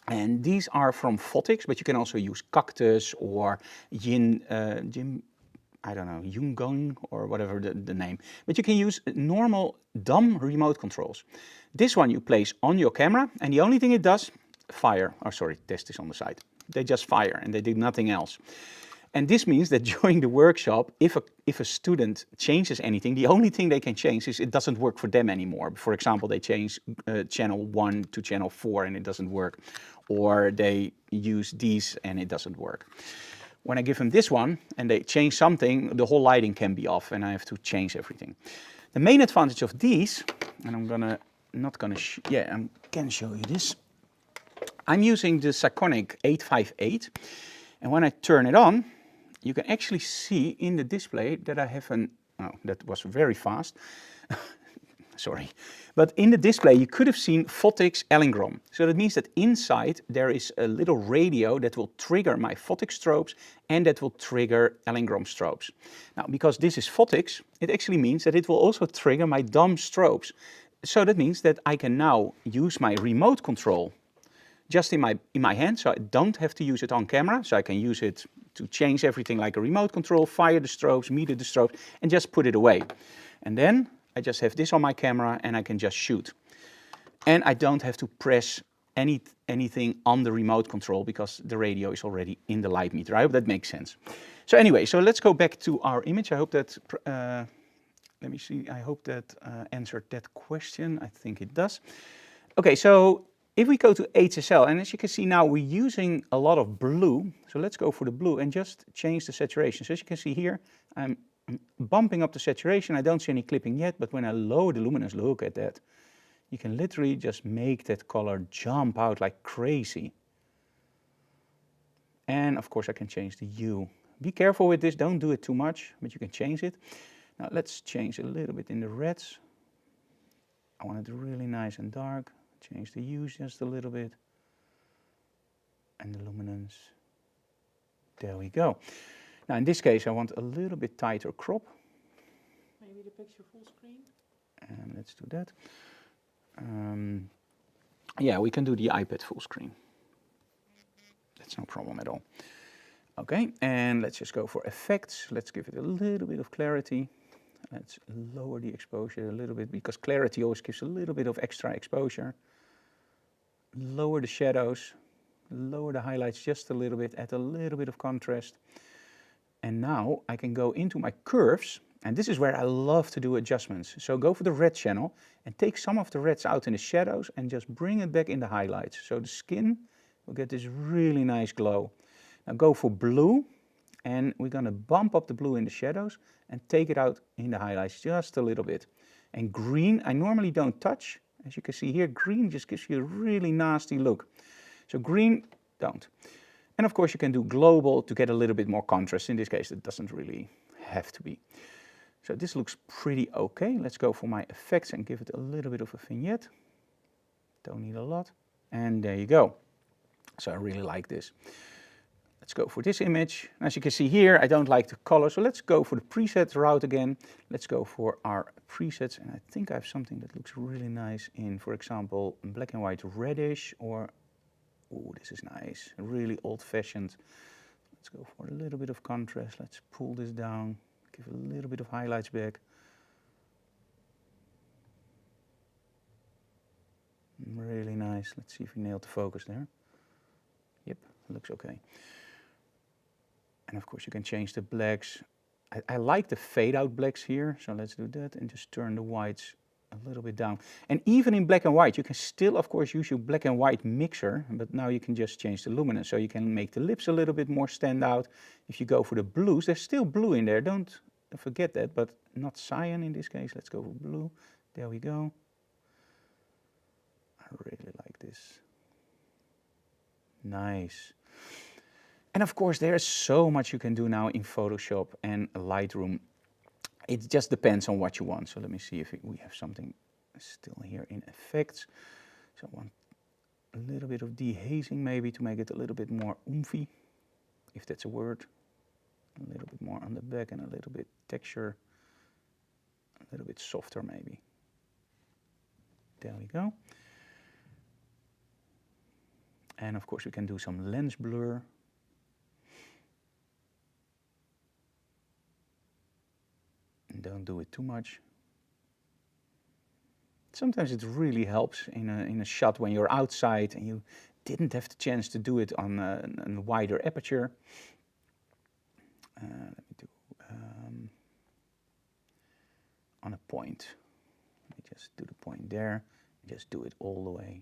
And these are from Photix, but you can also use Cactus or I don't know, Yungang or whatever the name. But you can use normal dumb remote controls. This one you place on your camera, and the only thing it does, fire. Oh, sorry, test is on the side. They just fire and they do nothing else. And this means that during the workshop, if a student changes anything, the only thing they can change is it doesn't work for them anymore. For example, they change channel 1 to channel 4 and it doesn't work. Or they use these and it doesn't work. When I give them this one and they change something, the whole lighting can be off and I have to change everything. The main advantage of these, and I can show you this. I'm using the Sakonic 858, and when I turn it on, you can actually see in the display that I have that was very fast, sorry. But in the display you could have seen Photix Allingram. So that means that inside there is a little radio that will trigger my Photix strobes and that will trigger Allingram strobes. Now, because this is Photix, it actually means that it will also trigger my dumb strobes. So that means that I can now use my remote control just in my hand, so I don't have to use it on camera, so I can use it to change everything like a remote control, fire the strobes, meter the strobes, and just put it away. And then I just have this on my camera and I can just shoot. And I don't have to press anything on the remote control because the radio is already in the light meter. I hope that makes sense. So anyway, so let's go back to our image. I hope that, let me see, I hope that answered that question. I think it does. Okay, so if we go to HSL, and as you can see now, we're using a lot of blue. So let's go for the blue and just change the saturation. So as you can see here, I'm bumping up the saturation. I don't see any clipping yet, but when I lower the luminance, look at that. You can literally just make that color jump out like crazy. And of course I can change the hue. Be careful with this, don't do it too much, but you can change it. Now let's change a little bit in the reds. I want it really nice and dark. Change the hues just a little bit. And the luminance. There we go. Now in this case I want a little bit tighter crop. Maybe the picture full screen. And let's do that. Yeah, we can do the iPad full screen. That's no problem at all. Okay, and let's just go for effects. Let's give it a little bit of clarity. Let's lower the exposure a little bit because clarity always gives a little bit of extra exposure. Lower the shadows, lower the highlights just a little bit, add a little bit of contrast. And now I can go into my curves And this is where I love to do adjustments. So go for the red channel and take some of the reds out in the shadows and just bring it back in the highlights. So the skin will get this really nice glow. Now go for blue, and we're going to bump up the blue in the shadows and take it out in the highlights just a little bit. And green, I normally don't touch. As you can see here, green just gives you a really nasty look. So green, don't. And of course you can do global to get a little bit more contrast. In this case, it doesn't really have to be. So this looks pretty okay. Let's go for my effects and give it a little bit of a vignette. Don't need a lot. And there you go. So I really like this. Let's go for this image. As you can see here, I don't like the color, so let's go for the preset route again. Let's go for our presets, and I think I have something that looks really nice in, for example, black and white reddish, or, oh, this is nice, really old-fashioned. Let's go for a little bit of contrast. Let's pull this down. Give a little bit of highlights back. Really nice. Let's see if we nailed the focus there. Yep, looks okay. And of course you can change the blacks. I like the fade out blacks here, so let's do that and just turn the whites a little bit down. And even in black and white, you can still of course use your black and white mixer, but now you can just change the luminance. So you can make the lips a little bit more stand out. If you go for the blues, there's still blue in there, don't forget that, but not cyan in this case. Let's go for blue. There we go. I really like this. Nice. And of course there's so much you can do now in Photoshop and Lightroom. It just depends on what you want. So let me see if we have something still here in effects. So I want a little bit of dehazing maybe to make it a little bit more oomphy, if that's a word. A little bit more on the back and a little bit texture, a little bit softer maybe. There we go. And of course we can do some lens blur. And don't do it too much. Sometimes it really helps in a shot when you're outside and you didn't have the chance to do it on a wider aperture. Let me do on a point. Let me just do the point there. Just do it all the way.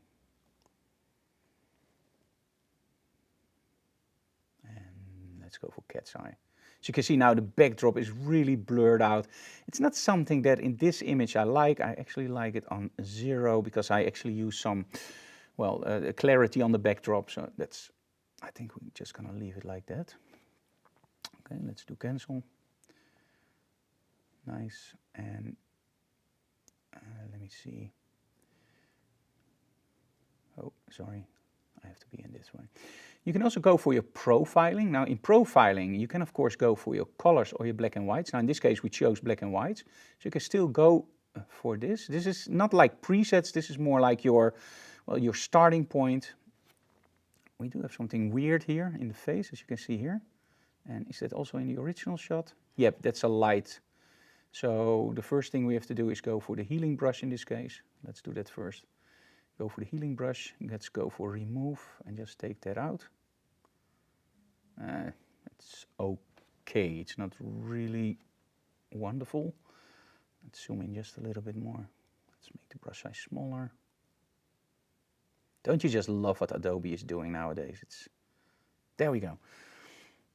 And let's go for cat's eye. So you can see now the backdrop is really blurred out. It's not something that in this image I like. I actually like it on 0 because I actually use some, well, clarity on the backdrop. So that's, I think we're just gonna leave it like that. Okay, let's do cancel. Nice, and let me see. Oh, sorry, I have to be in this way. You can also go for your profiling. Now in profiling, you can of course go for your colors or your black and whites. Now in this case, we chose black and whites. So you can still go for this. This is not like presets, this is more like your, well, your starting point. We do have something weird here in the face, as you can see here. And is that also in the original shot? Yep, that's a light. So the first thing we have to do is go for the healing brush in this case. Let's do that first. Go for the healing brush. Let's go for remove and just take that out. It's okay. It's not really wonderful. Let's zoom in just a little bit more. Let's make the brush size smaller. Don't you just love what Adobe is doing nowadays? There we go.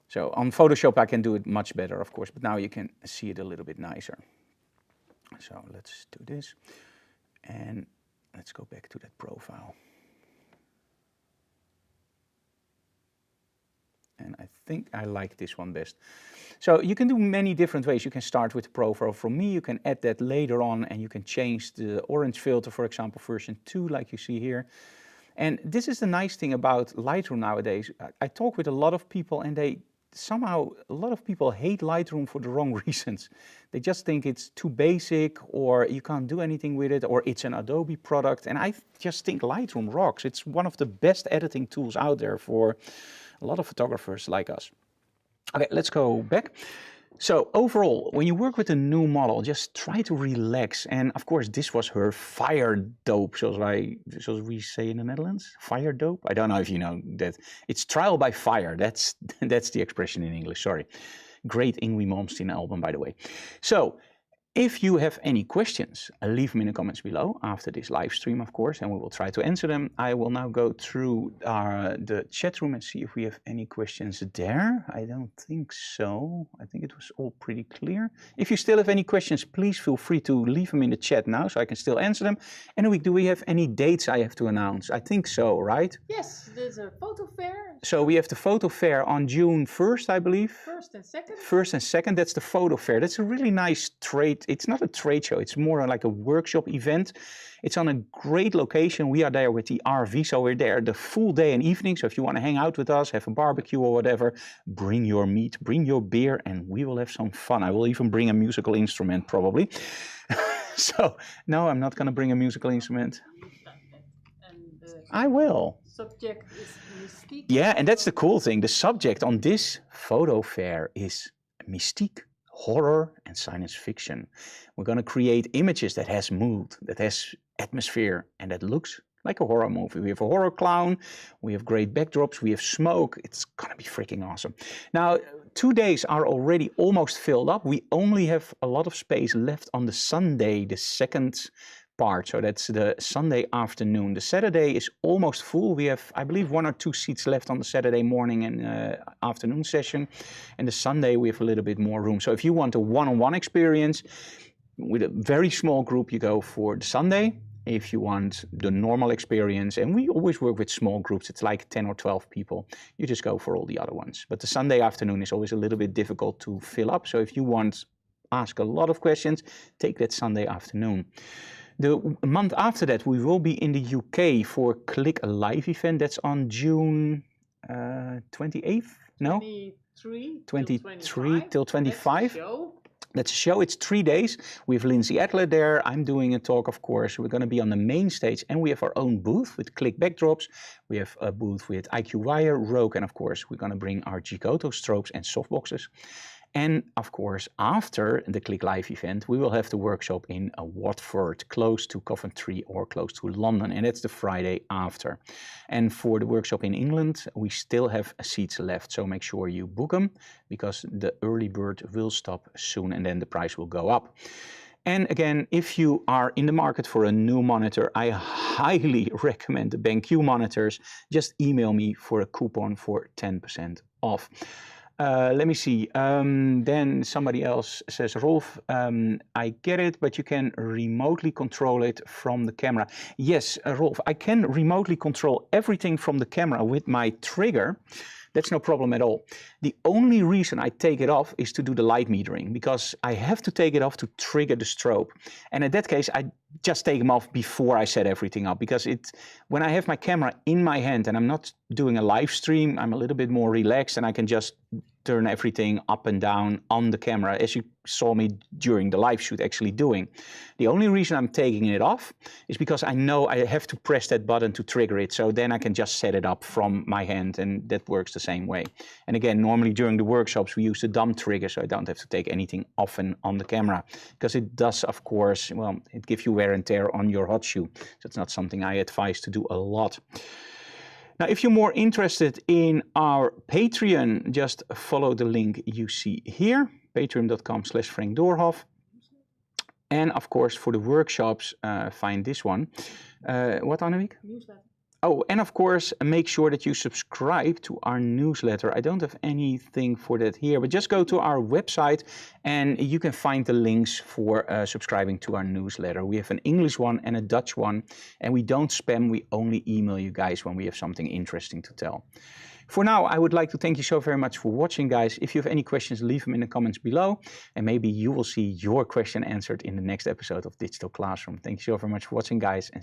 So on Photoshop I can do it much better, of course, but now you can see it a little bit nicer. So let's do this. And let's go back to that profile. And I think I like this one best. So you can do many different ways. You can start with the profile from me. You can add that later on and you can change the orange filter, for example, version 2, like you see here. And this is the nice thing about Lightroom nowadays. I talk with a lot of people and a lot of people hate Lightroom for the wrong reasons. They just think it's too basic, or you can't do anything with it, or it's an Adobe product. And I just think Lightroom rocks. It's one of the best editing tools out there for a lot of photographers like us. Okay, let's go back. So overall, when you work with a new model, just try to relax. And of course, this was her fire dope, zoals we say in the Netherlands. Fire dope? I don't know if you know that. It's trial by fire. That's the expression in English, sorry. Great Yngwie Malmsteen album, by the way. So, if you have any questions, leave them in the comments below after this live stream, of course, and we will try to answer them. I will now go through the chat room and see if we have any questions there. I don't think so. I think it was all pretty clear. If you still have any questions, please feel free to leave them in the chat now so I can still answer them. And do we have any dates I have to announce? I think so, right? Yes, there's a photo fair. So we have the photo fair on June 1st, I believe. 1st and 2nd. 1st and 2nd, that's the photo fair. That's a really nice trade. It's not a trade show, it's more like a workshop event. It's on a great location. We are there with the RV, so we're there the full day and evening. So if you want to hang out with us, have a barbecue or whatever, bring your meat, bring your beer, and we will have some fun. I will even bring a musical instrument, probably. So, no, I'm not going to bring a musical instrument. I will. Subject is mystique. Yeah, and that's the cool thing. The subject on this photo fair is mystique, horror, and science fiction. We're going to create images that has mood, that has atmosphere, and that looks like a horror movie. We have a horror clown, we have great backdrops, we have smoke. It's going to be freaking awesome. Now, 2 days are already almost filled up. We only have a lot of space left on the Sunday, the second part. So that's the Sunday afternoon. The Saturday is almost full. We have, I believe, 1 or 2 seats left on the Saturday morning and afternoon session. And the Sunday we have a little bit more room. So if you want a one-on-one experience with a very small group, you go for the Sunday. If you want the normal experience, and we always work with small groups, it's like 10 or 12 people, you just go for all the other ones. But the Sunday afternoon is always a little bit difficult to fill up. So if you want ask a lot of questions, take that Sunday afternoon. The month after that, we will be in the UK for Click a Live event. That's on June 28th? No? 23 till 25. That's a show. It's 3 days. We have Lindsay Adler there. I'm doing a talk, of course. We're going to be on the main stage, and we have our own booth with Click backdrops. We have a booth with IQ Wire, Rogue, and of course, we're going to bring our Gigoto strobes and softboxes. And of course, after the Click Live event, we will have the workshop in Watford, close to Coventry or close to London, and that's the Friday after. And for the workshop in England, we still have seats left, so make sure you book them, because the early bird will stop soon, and then the price will go up. And again, if you are in the market for a new monitor, I highly recommend the BenQ monitors. Just email me for a coupon for 10% off. Let me see. Then somebody else says, Rolf, I get it, but you can remotely control it from the camera. Yes, Rolf, I can remotely control everything from the camera with my trigger. That's no problem at all. The only reason I take it off is to do the light metering, because I have to take it off to trigger the strobe. And in that case, I just take them off before I set everything up, because when I have my camera in my hand and I'm not doing a live stream, I'm a little bit more relaxed and I can just turn everything up and down on the camera, as you saw me during the live shoot actually doing. The only reason I'm taking it off is because I know I have to press that button to trigger it, so then I can just set it up from my hand, and that works the same way. And again, normally during the workshops we use the dumb trigger, so I don't have to take anything off and on the camera, because it does, of course, well, it gives you wear and tear on your hot shoe, so it's not something I advise to do a lot. Now, if you're more interested in our Patreon, just follow the link you see here, patreon.com/Frank Doorhoff. And of course, for the workshops, find this one. What, Annemiek? Newsletter. Oh, and of course, make sure that you subscribe to our newsletter. I don't have anything for that here, but just go to our website and you can find the links for subscribing to our newsletter. We have an English one and a Dutch one, and we don't spam, we only email you guys when we have something interesting to tell. For now, I would like to thank you so very much for watching, guys. If you have any questions, leave them in the comments below, and maybe you will see your question answered in the next episode of Digital Classroom. Thank you so very much for watching, guys, and see you.